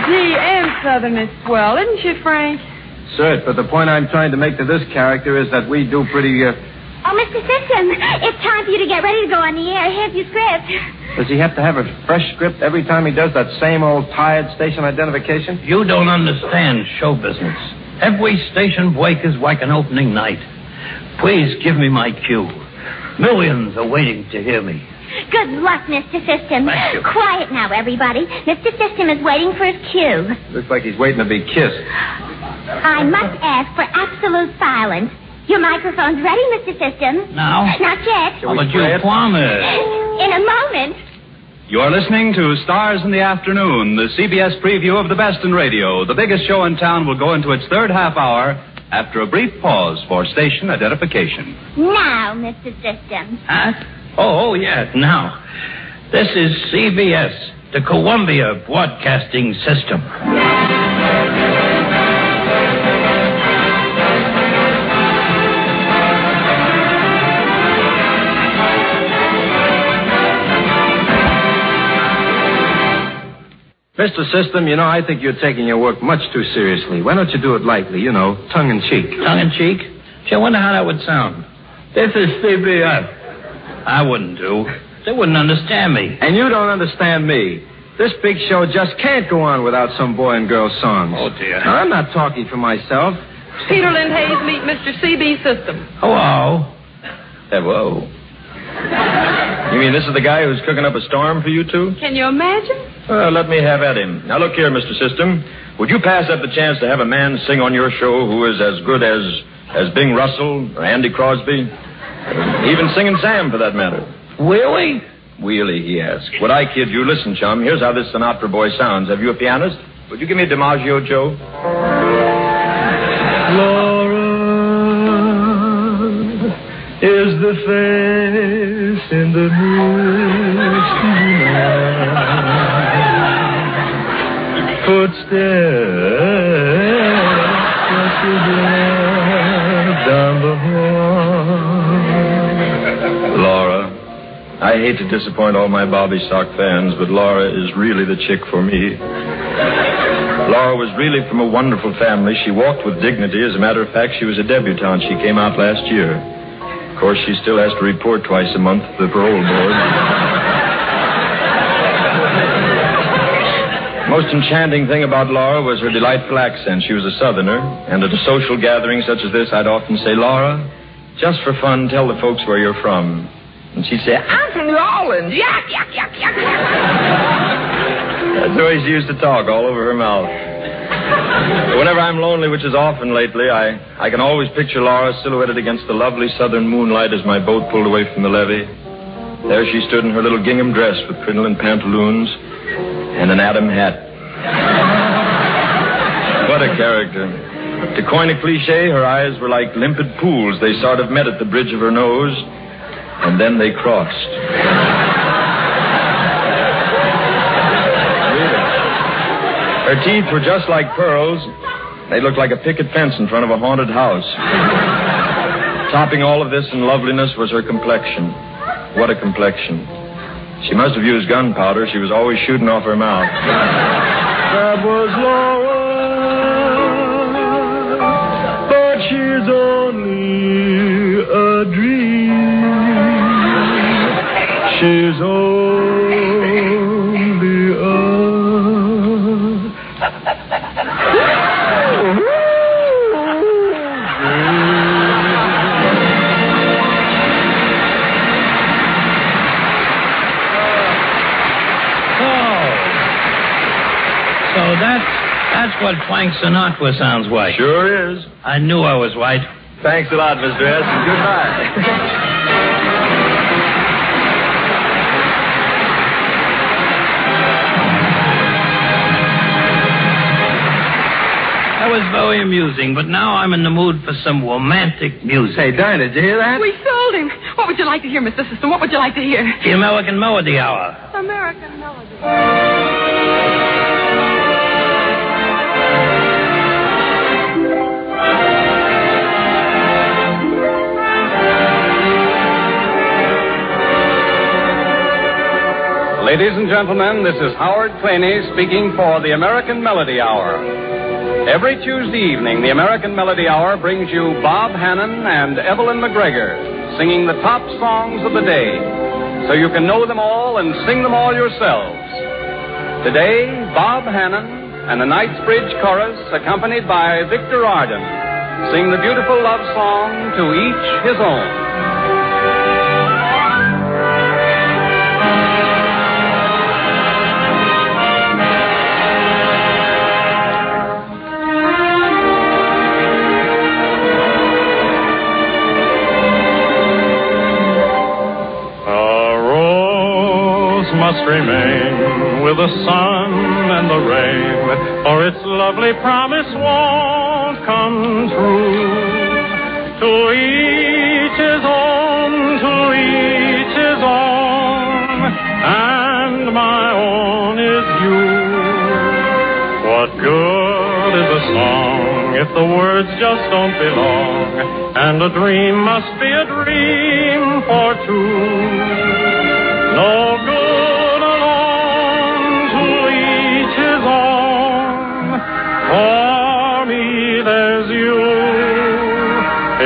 D: Gee, Aunt Southern is swell, isn't she, Frank?
Q: Cert, but the point I'm trying to make to this character is that we do pretty,
K: Oh, Mr. System, it's time for you to get ready to go on the air. Here's your script.
Q: Does he have to have a fresh script every time he does that same old tired station identification?
G: You don't understand show business. Every station break is like an opening night. Please give me my cue. Millions are waiting to hear me.
K: Good luck, Mr. System.
G: Thank you.
K: Quiet now, everybody. Mr. System is waiting for his cue.
Q: Looks like he's waiting to be kissed.
K: I must ask for absolute silence. Your microphone's ready, Mr. System.
G: Now?
K: Not yet.
G: How about you promise?
K: In a moment.
C: You're listening to Stars in the Afternoon, the CBS preview of the best in radio. The biggest show in town will go into its third half hour after a brief pause for station identification.
K: Now, Mr. System.
G: Huh? Oh, yes, now. This is CBS, the Columbia Broadcasting System.
Q: Mr. System, I think you're taking your work much too seriously. Why don't you do it lightly, tongue in cheek?
G: Tongue in cheek? Gee, I wonder how that would sound. This is CBS. I wouldn't do. They wouldn't understand me.
Q: And you don't understand me. This big show just can't go on without some boy and girl songs.
G: Oh, dear.
Q: Now, I'm not talking for myself.
D: Peter Lynn Hayes, meet Mr. CB System.
G: Hello.
Q: Hello. You mean this is the guy who's cooking up a storm for you two?
D: Can you imagine?
Q: Let me have at him. Now, look here, Mr. System. Would you pass up the chance to have a man sing on your show who is as good as Bing Russell or Andy Crosby? Even Singing Sam, for that matter.
G: Really?
Q: Really, he asked. Would I kid you? Listen, chum, here's how this Sinatra boy sounds. Have you a pianist? Would you give me a DiMaggio, Joe?
N: Laura is the face in the misty night. Footsteps just down the hall.
Q: Laura, I hate to disappoint all my Bobby Sock fans, but Laura is really the chick for me. Laura was really from a wonderful family. She walked with dignity. As a matter of fact, she was a debutante. She came out last year. Of course, she still has to report twice a month to the parole board. Most enchanting thing about Laura was her delightful accent. She was a Southerner, and at a social gathering such as this, I'd often say, Laura, just for fun, tell the folks where you're from. And she'd say, I'm from New Orleans. Yuck, yuck, yuck, yuck, yuck. That's the way she used to talk, all over her mouth. But whenever I'm lonely, which is often lately, I can always picture Laura silhouetted against the lovely southern moonlight as my boat pulled away from the levee. There she stood in her little gingham dress with crinoline pantaloons and an Adam hat. What a character. To coin a cliche, her eyes were like limpid pools. They sort of met at the bridge of her nose, and then they crossed. Her teeth were just like pearls. They looked like a picket fence in front of a haunted house. Topping all of this in loveliness was her complexion. What a complexion. She must have used gunpowder. She was always shooting off her mouth.
N: That was Laura, but she's only a dream. She's only a...
G: So that's what Frank Sinatra sounds like.
Q: Sure is.
G: I knew I was right.
Q: Thanks a lot, Mr. S. And goodbye.
G: That was very amusing, but now I'm in the mood for some romantic music.
Q: Hey, Dinah, did you hear that?
D: We sold him. What would you like to hear, Mr. System? What would you like to hear?
G: The American Melody Hour.
D: American Melody.
R: Ladies and gentlemen, this is Howard Claney speaking for the American Melody Hour. Every Tuesday evening, the American Melody Hour brings you Bob Hannon and Evelyn McGregor singing the top songs of the day, so you can know them all and sing them all yourselves. Today, Bob Hannon and the Knightsbridge Chorus, accompanied by Victor Arden, sing the beautiful love song, To Each His Own.
N: Must remain with the sun and the rain, or its lovely promise won't come true. To each his own, to each his own, and my own is if the words just don't belong. And a dream must be a dream for two. No good alone, to each his own. For me, there's you.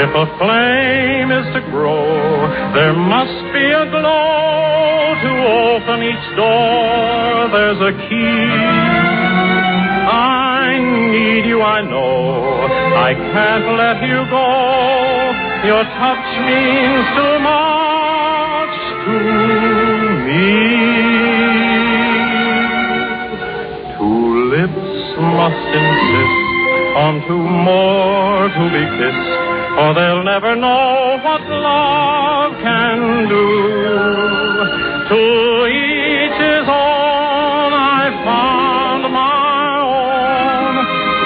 N: If a flame is to grow, there must be a glow. To open each door, there's a key. I need you, I know. I can't let you go. Your touch means too much to me. Two lips must insist on two more to be kissed, or they'll never know what love can do. To each his own, I found my own,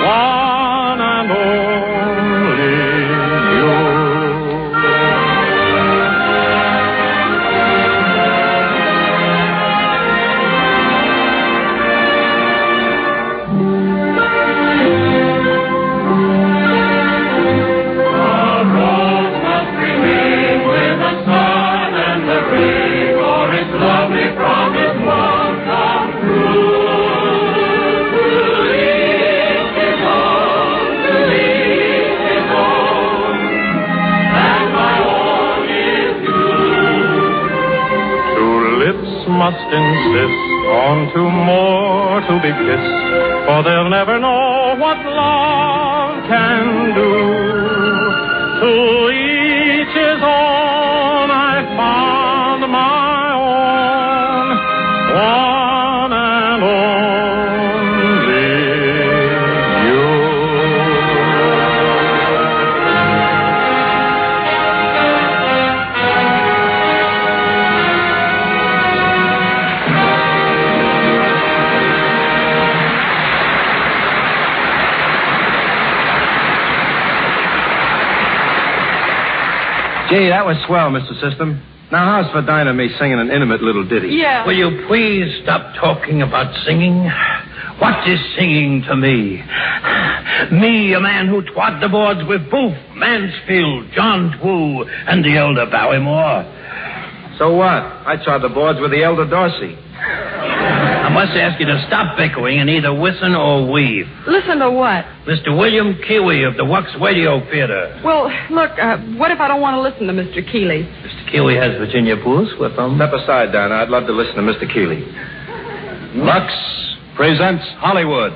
N: one and only you.
B: The rose must remain with the sun and the rain, for its lovely promise won't come true. To each his own, to each his own, and my own is you.
N: Two lips must insist on two more to be kissed, for they'll never know what love can do. To each his own, I found my own, one and only you.
P: Gee, that was swell, Mr. System. Now, how's for Dinah and me singing an intimate little ditty?
D: Yeah.
G: Will you please stop talking about singing? What is singing to me? Me, a man who trod the boards with Booth, Mansfield, John Twu, and the elder Barrymore.
P: So what? I trod the boards with the elder Dorsey.
G: I must ask you to stop bickering and either listen or weave.
D: Listen to what?
G: Mr. William Keeley of the Wux Radio Theater.
D: Well, look, what if I don't want to listen to Mr. Keeley?
G: Mr. Keeley has Virginia Bruce with him.
P: Step aside, Dinah. I'd love to listen to Mr. Keeley.
C: Lux presents Hollywood.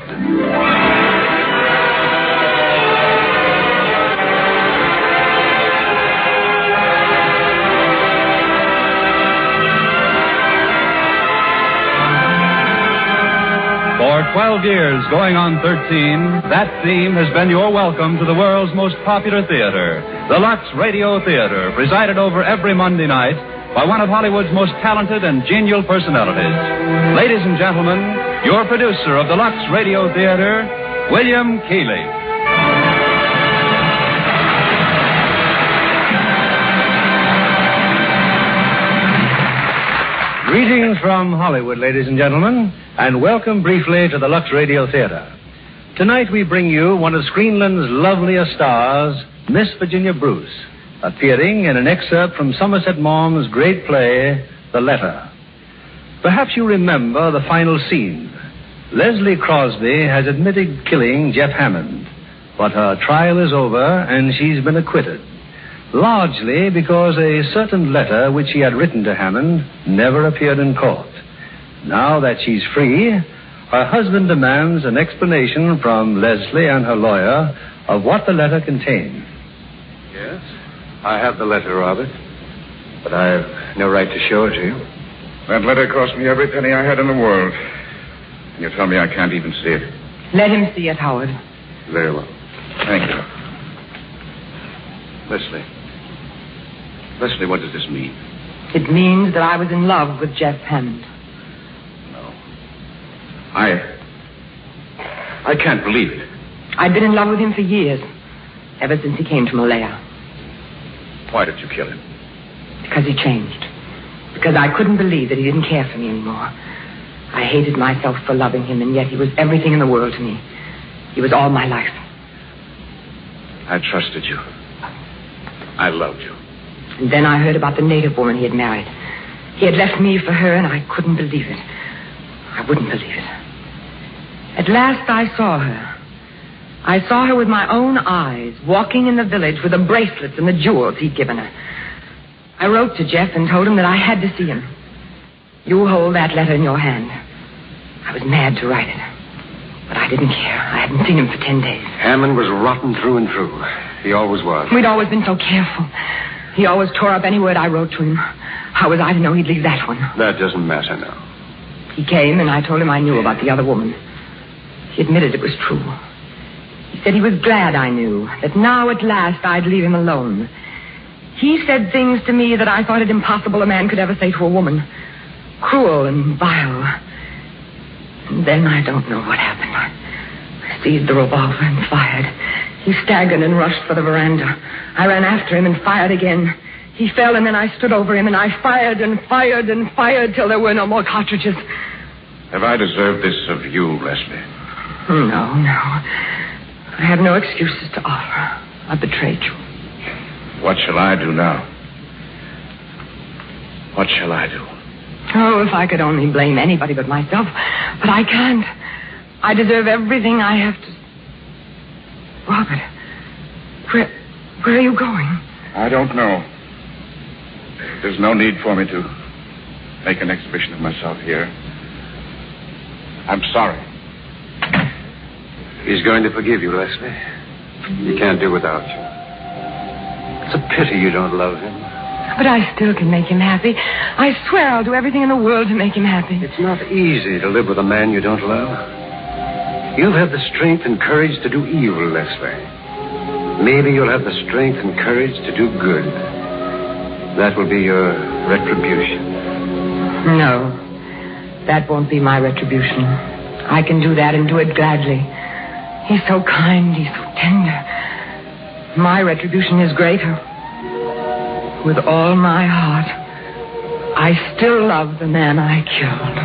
C: For 12 years, going on 13, that theme has been your welcome to the world's most popular theater, the Lux Radio Theater, presided over every Monday night by one of Hollywood's most talented and genial personalities. Ladies and gentlemen, your producer of the Lux Radio Theater, William Keeley. Greetings from Hollywood, ladies and gentlemen, and welcome briefly to the Lux Radio Theater. Tonight we bring you one of Screenland's loveliest stars, Miss Virginia Bruce, appearing in an excerpt from Somerset Maugham's great play, The Letter. Perhaps you remember the final scene. Leslie Crosby has admitted killing Jeff Hammond, but her trial is over and she's been acquitted. Largely because a certain letter which she had written to Hammond never appeared in court. Now that she's free, her husband demands an explanation from Leslie and her lawyer of what the letter contained.
F: Yes, I have the letter, Robert, but I have no right to show it to you.
O: That letter cost me every penny I had in the world. And you tell me I can't even see it.
S: Let him see it, Howard.
O: Very well. Thank you.
F: Leslie, what does this mean?
S: It means that I was in love with Jeff Hammond.
F: I can't believe it.
S: I'd been in love with him for years, ever since he came to Malaya.
F: Why did you kill him?
S: Because he changed. Because I couldn't believe that he didn't care for me anymore. I hated myself for loving him, and yet he was everything in the world to me. He was all my life.
T: I trusted you. I loved you.
S: And then I heard about the native woman he had married. He had left me for her, and I couldn't believe it. I wouldn't believe it. At last I saw her. I saw her with my own eyes, walking in the village with the bracelets and the jewels he'd given her. I wrote to Jeff and told him that I had to see him. You hold that letter in your hand. I was mad to write it. But I didn't care. I hadn't seen him for 10 days.
T: Hammond was rotten through and through. He always was.
S: We'd always been so careful. He always tore up any word I wrote to him. How was I to know he'd leave that one?
T: That doesn't matter now.
S: He came, and I told him I knew about the other woman. He admitted it was true. He said he was glad I knew, that now at last I'd leave him alone. He said things to me that I thought it impossible a man could ever say to a woman. Cruel and vile. And then I don't know what happened. I seized the revolver and fired. He staggered and rushed for the veranda. I ran after him and fired again. He fell, and then I stood over him, and I fired and fired and fired till there were no more cartridges.
T: Have I deserved this of you, Leslie?
S: No. I have no excuses to offer. I betrayed you.
T: What shall I do now? What shall I do?
S: Oh, if I could only blame anybody but myself. But I can't. I deserve everything I have to... Robert, where are you going?
T: I don't know. There's no need for me to make an exhibition of myself here. I'm sorry. He's going to forgive you, Leslie. He can't do without you. It's a pity you don't love him.
S: But I still can make him happy. I swear I'll do everything in the world to make him happy.
T: It's not easy to live with a man you don't love. You'll have the strength and courage to do evil, Leslie. Maybe you'll have the strength and courage to do good. That will be your retribution.
S: No, that won't be my retribution. I can do that and do it gladly. He's so kind, he's so tender. My retribution is greater. With all my heart, I still love the man I killed.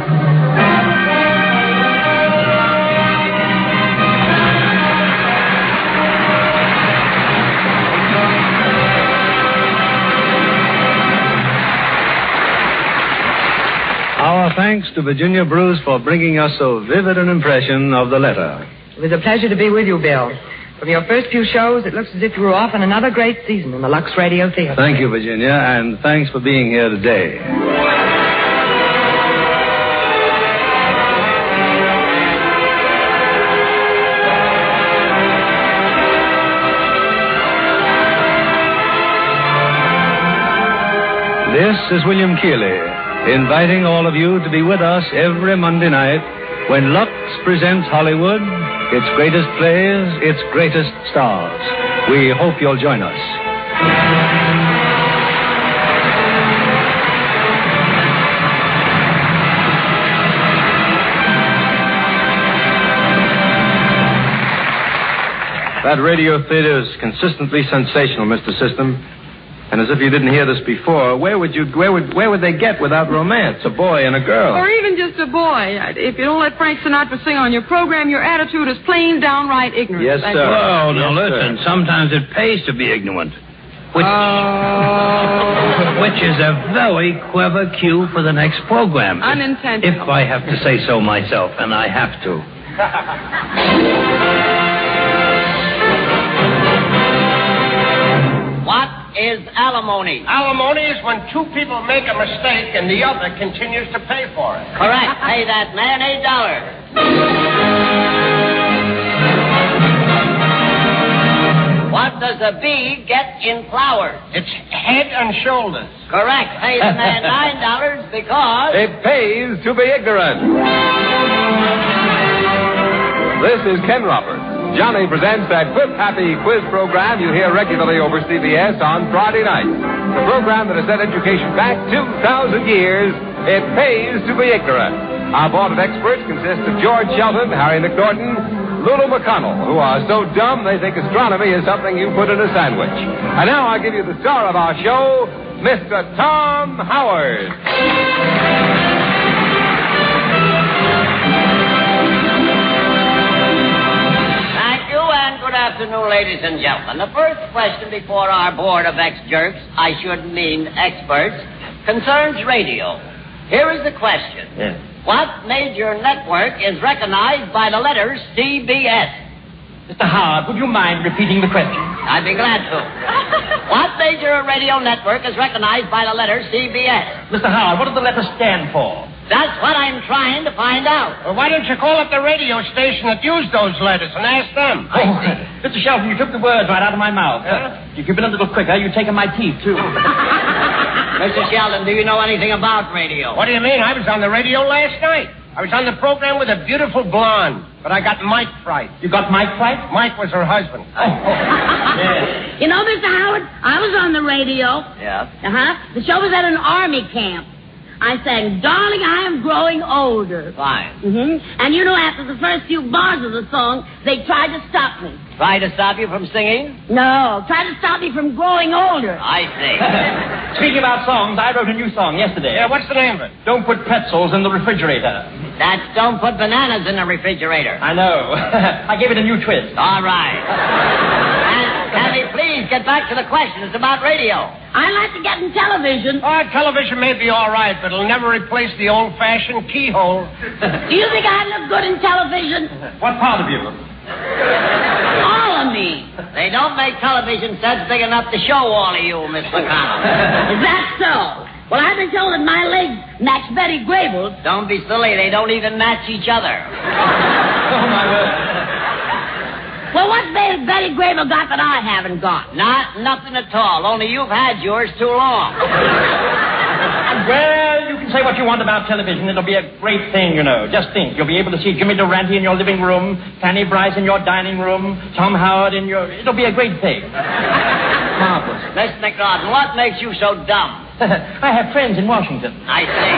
C: Our thanks to Virginia Bruce for bringing us so vivid an impression of the letter.
S: It was a pleasure to be with you, Bill. From your first few shows, it looks as if you were off on another great season in the Lux Radio Theater.
C: Thank you, Virginia, and thanks for being here today. This is William Keeley, inviting all of you to be with us every Monday night when Lux presents Hollywood, its greatest plays, its greatest stars. We hope you'll join us. That radio theater is consistently sensational, Mr. System. And as if you didn't hear this before, where would they get without romance? A boy and a girl.
D: Or even just a boy. If you don't let Frank Sinatra sing on your program, your attitude is plain downright ignorant.
C: Yes,
G: Thank
C: sir.
G: you. Oh, now
C: Yes,
G: listen.
C: sir.
G: Sometimes it pays to be ignorant. Which is a very clever cue for the next program.
D: Unintentional.
G: If I have to say so myself, and I have to.
U: What is alimony? Alimony is when two people make a mistake and the other continues to pay for it. Correct. Pay that man $8. What does a bee get in flowers? Its head and shoulders. Correct. Pay the man $9 because...
C: It pays to be ignorant. This is Ken Roberts. Johnny presents that Whip Happy quiz program you hear regularly over CBS on Friday nights. The program that has set education back 2,000 years. It pays to be ignorant. Our board of experts consists of George Shelton, Harry McNorton, Lulu McConnell, who are so dumb they think astronomy is something you put in a sandwich. And now I give you the star of our show, Mr. Tom Howard.
U: Good afternoon, ladies and gentlemen. The first question before our board of ex-jerks, I shouldn't mean experts, concerns radio. Here is the question.
Q: Yes.
U: What major network is recognized by the letters CBS?
H: Mr. Howard, would you mind repeating the question?
U: I'd be glad to. What major radio network is recognized by the letters CBS?
H: Mr. Howard, what do the letters stand for?
U: That's what I'm trying to find out.
J: Well, why don't you call up the radio station that used those letters and ask them?
H: Mr. Shelton, you took the words right out of my mouth. If you'd been a little quicker, you'd taken my teeth, too.
U: Mr. Sheldon, do you know anything about radio?
J: What do you mean? I was on the radio last night. I was on the program with a beautiful blonde, but I got Mike fright.
H: You got Mike fright?
J: Mike was her husband.
U: Yes.
V: You know, Mr. Howard, I was on the radio.
U: Yeah.
V: The show was at an army camp. I sang, "Darling, I am growing older."
U: Fine.
V: And you know, after the first few bars of the song, they tried to stop me.
U: Try to stop you from singing?
V: No, tried to stop me from growing older.
U: I see.
H: Speaking about songs, I wrote a new song yesterday.
J: Yeah, what's the name of it?
H: Don't put pretzels in the refrigerator.
U: That's Don't Put Bananas in the Refrigerator.
H: I know. I gave it a new twist.
U: All right. And can we please get back to the question? It's about radio.
V: I like to get in television.
J: Oh, television may be all right, but it'll never replace the old-fashioned keyhole.
V: Do you think I look good in television?
H: What part of you?
V: All of me.
U: They don't make television sets big enough to show all of you, Miss McConnell.
V: Is that so? Well, I've been told that my legs match Betty Grable's.
U: Don't be silly. They don't even match each other.
H: Oh, my word.
V: Well, what's Betty Grable got that I haven't got?
U: Nothing at all. Only you've had yours too long.
H: Well, you can say what you want about television. It'll be a great thing, you know. Just think. You'll be able to see Jimmy Durante in your living room, Fanny Bryce in your dining room, Tom Howard in your... It'll be a great thing. Marvelous.
U: Miss McNaughton, what makes you so dumb?
H: I have friends in Washington.
U: I see.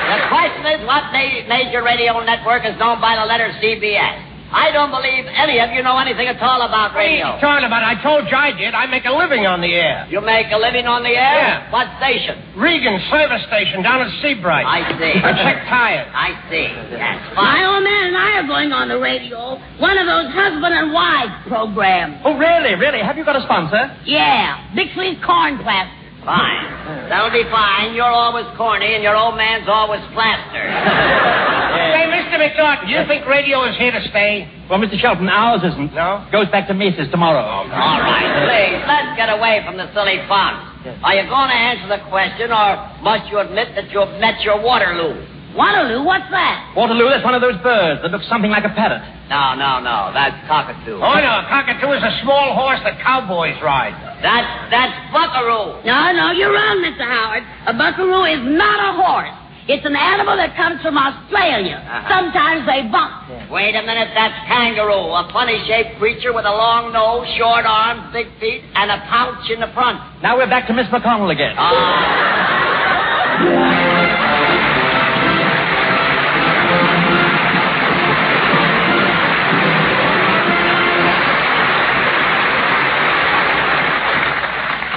U: The question is, what major radio network is known by the letter CBS? I don't believe any of you know anything at all about radio.
J: What are you talking about? I told you I did. I make a living on the air.
U: You make a living on the air?
J: Yeah.
U: What station?
J: Regan service station down at Seabright.
U: I see.
J: I check tires.
U: I see. That's
V: My
U: fine.
V: old man and I are going on the radio. One of those husband and wife programs.
H: Oh, really? Really? Have you got a sponsor?
V: Yeah, Bixley's Corn Plaster.
U: Fine. That'll be fine. You're always corny, and your old man's always plaster.
J: Hey, Mr. McNaughton, do you think radio is here to stay?
H: Well, Mr. Shelton, ours isn't.
J: No?
H: Goes back to Macy's tomorrow.
U: All right, please, let's get away from the silly fun. Are you going to answer the question, or must you admit that you've met your Waterloo?
V: Waterloo? What's that?
H: Waterloo, that's one of those birds that looks something like a parrot.
U: No, that's cockatoo.
J: Oh, no, cockatoo is a small horse that cowboys ride.
U: That's buckaroo.
V: No, you're wrong, Mr. Howard. A buckaroo is not a horse. It's an animal that comes from Australia. Sometimes they buck.
U: Wait a minute, that's kangaroo, a funny-shaped creature with a long nose, short arms, big feet, and a pouch in the front.
H: Now we're back to Miss McConnell again.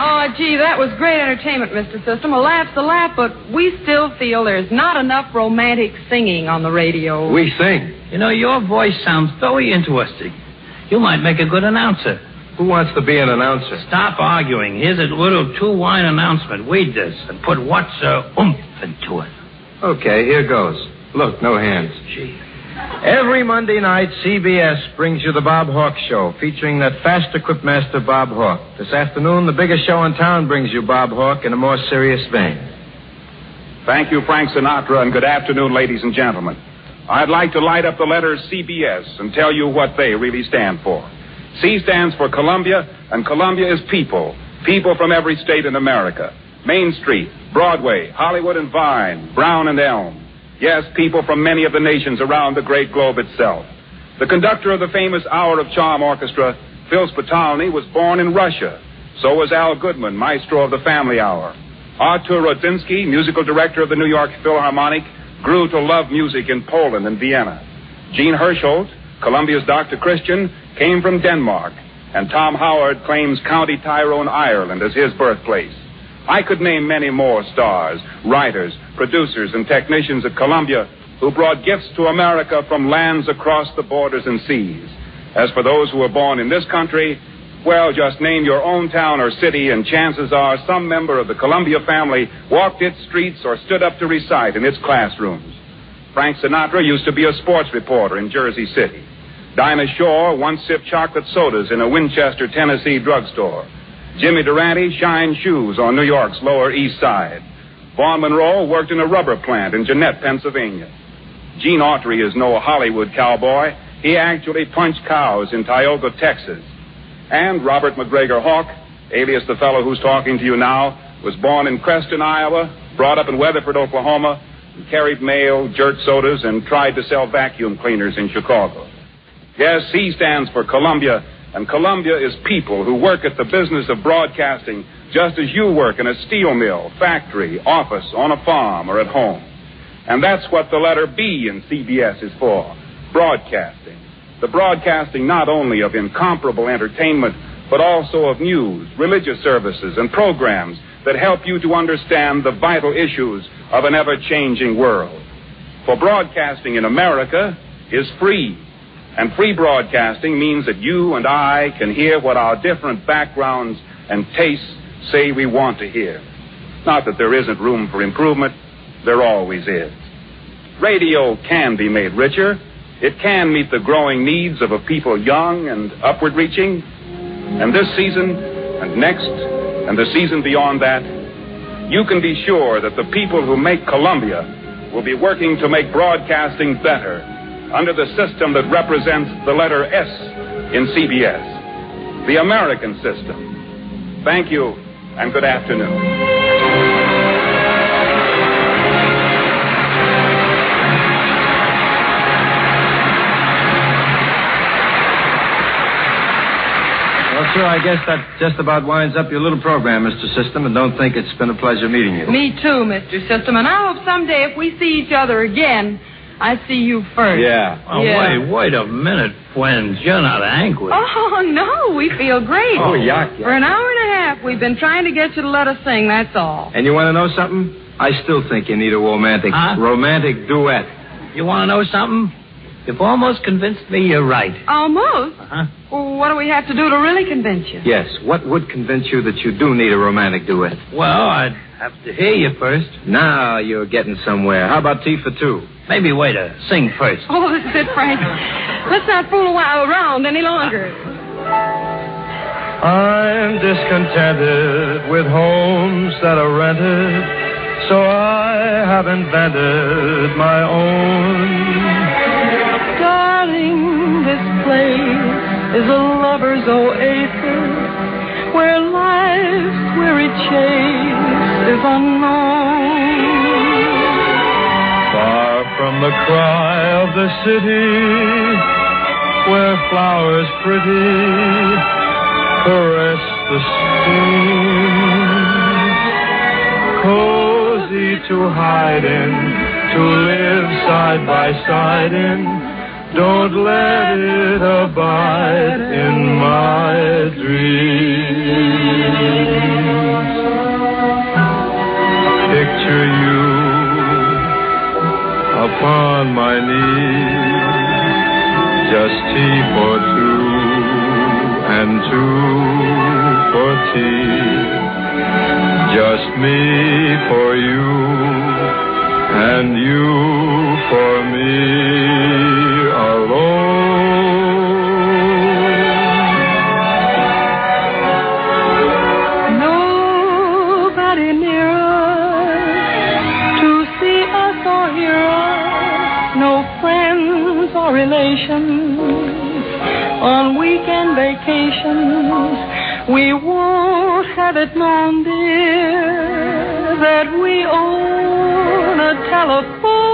D: Oh, gee, that was great entertainment, Mr. System. A laugh's a laugh, but we still feel there's not enough romantic singing on the radio.
G: We sing. You know, your voice sounds very interesting. You might make a good announcer. Who wants to be an announcer? Stop arguing. Here's a little two-line announcement. Read this and put what's oomph into it. Okay, here goes. Look, no hands. Gee.
W: Every Monday night, CBS brings you the Bob Hawk Show, featuring that fast-equipped master, Bob Hawk. This afternoon, the biggest show in town brings you Bob Hawk in a more serious vein.
X: Thank you, Frank Sinatra, and good afternoon, ladies and gentlemen. I'd like to light up the letters CBS and tell you what they really stand for. C stands for Columbia, and Columbia is people. People from every state in America. Main Street, Broadway, Hollywood and Vine, Brown and Elm. Yes, people from many of the nations around the great globe itself. The conductor of the famous Hour of Charm Orchestra, Phil Spitalny, was born in Russia. So was Al Goodman, maestro of the Family Hour. Artur Rodzinski, musical director of the New York Philharmonic, grew to love music in Poland and Vienna. Gene Hersholt, Columbia's Dr. Christian, came from Denmark. And Tom Howard claims County Tyrone, Ireland as his birthplace. I could name many more stars, writers, producers, and technicians at Columbia who brought gifts to America from lands across the borders and seas. As for those who were born in this country, well, just name your own town or city, and chances are some member of the Columbia family walked its streets or stood up to recite in its classrooms. Frank Sinatra used to be a sports reporter in Jersey City. Dinah Shore once sipped chocolate sodas in a Winchester, Tennessee drugstore. Jimmy Durante shined shoes on New York's Lower East Side. Vaughn Monroe worked in a rubber plant in Jeanette, Pennsylvania. Gene Autry is no Hollywood cowboy. He actually punched cows in Tioga, Texas. And Robert McGregor Hawk, alias the fellow who's talking to you now, was born in Creston, Iowa, brought up in Weatherford, Oklahoma, and carried mail, jerked sodas, and tried to sell vacuum cleaners in Chicago. Yes, C stands for Columbia, and Columbia is people who work at the business of broadcasting just as you work in a steel mill, factory, office, on a farm, or at home. And that's what the letter B in CBS is for, broadcasting. The broadcasting not only of incomparable entertainment, but also of news, religious services, and programs that help you to understand the vital issues of an ever-changing world. For broadcasting in America is free. And free broadcasting means that you and I can hear what our different backgrounds and tastes say we want to hear. Not that there isn't room for improvement. There always is. Radio can be made richer. It can meet the growing needs of a people young and upward-reaching. And this season, and next, and the season beyond that, you can be sure that the people who make Columbia will be working to make broadcasting better under the system that represents the letter S in CBS, the American system. Thank you, and good afternoon.
W: Well, sir, I guess that just about winds up your little program, Mr. System, and don't think it's been a pleasure meeting you.
D: Me too, Mr. System, and I hope someday if we see each other again, I see you first.
W: Yeah.
G: Oh,
D: Yeah.
G: wait a minute, friends. You're not angry.
D: Oh, no, we feel great.
W: Oh, yuck.
D: For an hour and a half, we've been trying to get you to let us sing, that's all.
W: And you want to know something? I still think you need a romantic duet.
G: You want to know something? You've almost convinced me you're right.
D: Almost?
G: Uh-huh.
D: Well, what do we have to do to really convince you?
W: Yes, what would convince you that you do need a romantic duet?
G: Well, I'd have to hear you first.
W: Now you're getting somewhere. How about tea for two?
G: Maybe wait to sing first.
D: Oh, this is it, Frank. Let's not fool around any longer.
W: I'm discontented with homes that are rented, so I have invented my own.
E: Darling, this place is a lover's oasis where life's weary chase is unknown.
W: Far from the cry of the city, where flowers pretty caress the streams, cozy to hide in, to live side by side in. Don't let it abide in my dreams. Picture you upon my knees, just tea for two and two for tea, just me for you and you for me alone.
E: Nobody near us to see us or hear us, no friends or relations. On weekend vacations, we won't have it known, dear, that we own a telephone.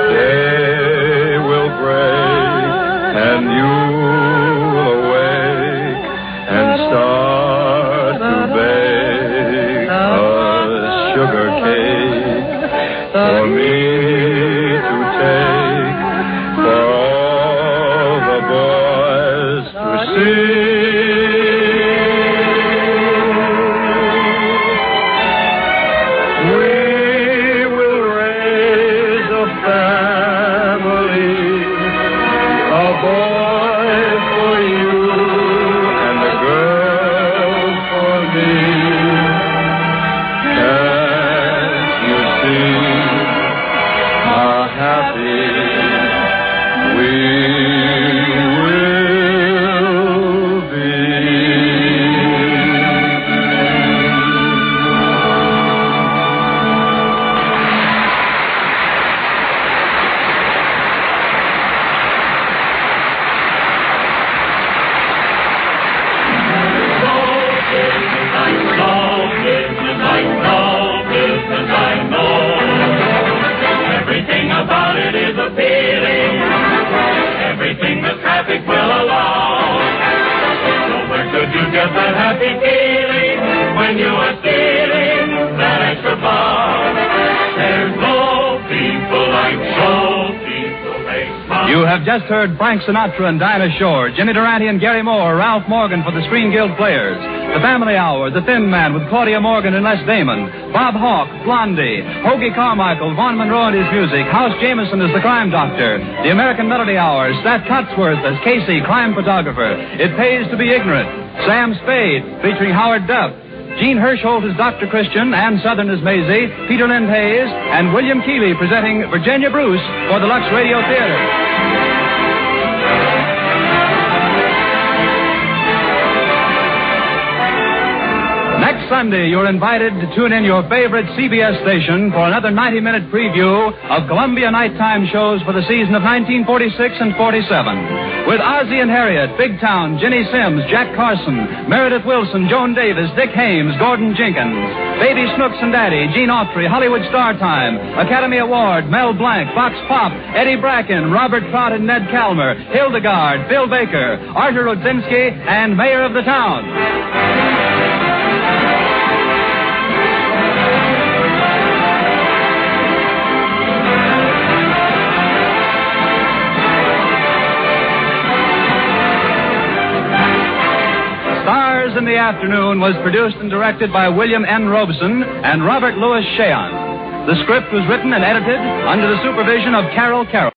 W: Day will break and you'll awake and start to bake a sugar cake for me to take, for all the boys to see.
C: You have just heard Frank Sinatra and Dinah Shore, Jimmy Durante and Gary Moore, Ralph Morgan for the Screen Guild Players, The Family Hour, The Thin Man with Claudia Morgan and Les Damon, Bob Hawke, Blondie, Hoagie Carmichael, Vaughn Monroe and his music, House Jameson as the crime doctor, The American Melody Hour, Stat Cotsworth as Casey, crime photographer, It Pays to Be Ignorant, Sam Spade featuring Howard Duff, Gene Hirschholt as Dr. Christian, Ann Southern as Maisie, Peter Lind Hayes, and William Keeley presenting Virginia Bruce for the Lux Radio Theater. Next Sunday, you're invited to tune in your favorite CBS station for another 90-minute preview of Columbia nighttime shows for the season of 1946 and 47. With Ozzie and Harriet, Big Town, Ginny Sims, Jack Carson, Meredith Wilson, Joan Davis, Dick Hames, Gordon Jenkins, Baby Snooks and Daddy, Gene Autry, Hollywood Star Time, Academy Award, Mel Blanc, Fox Pop, Eddie Bracken, Robert Trout and Ned Calmer, Hildegard, Phil Baker, Arthur Rudzinski, and Mayor of the Town. In the Afternoon was produced and directed by William N. Robeson and Robert Louis Cheon. The script was written and edited under the supervision of Carol Carroll.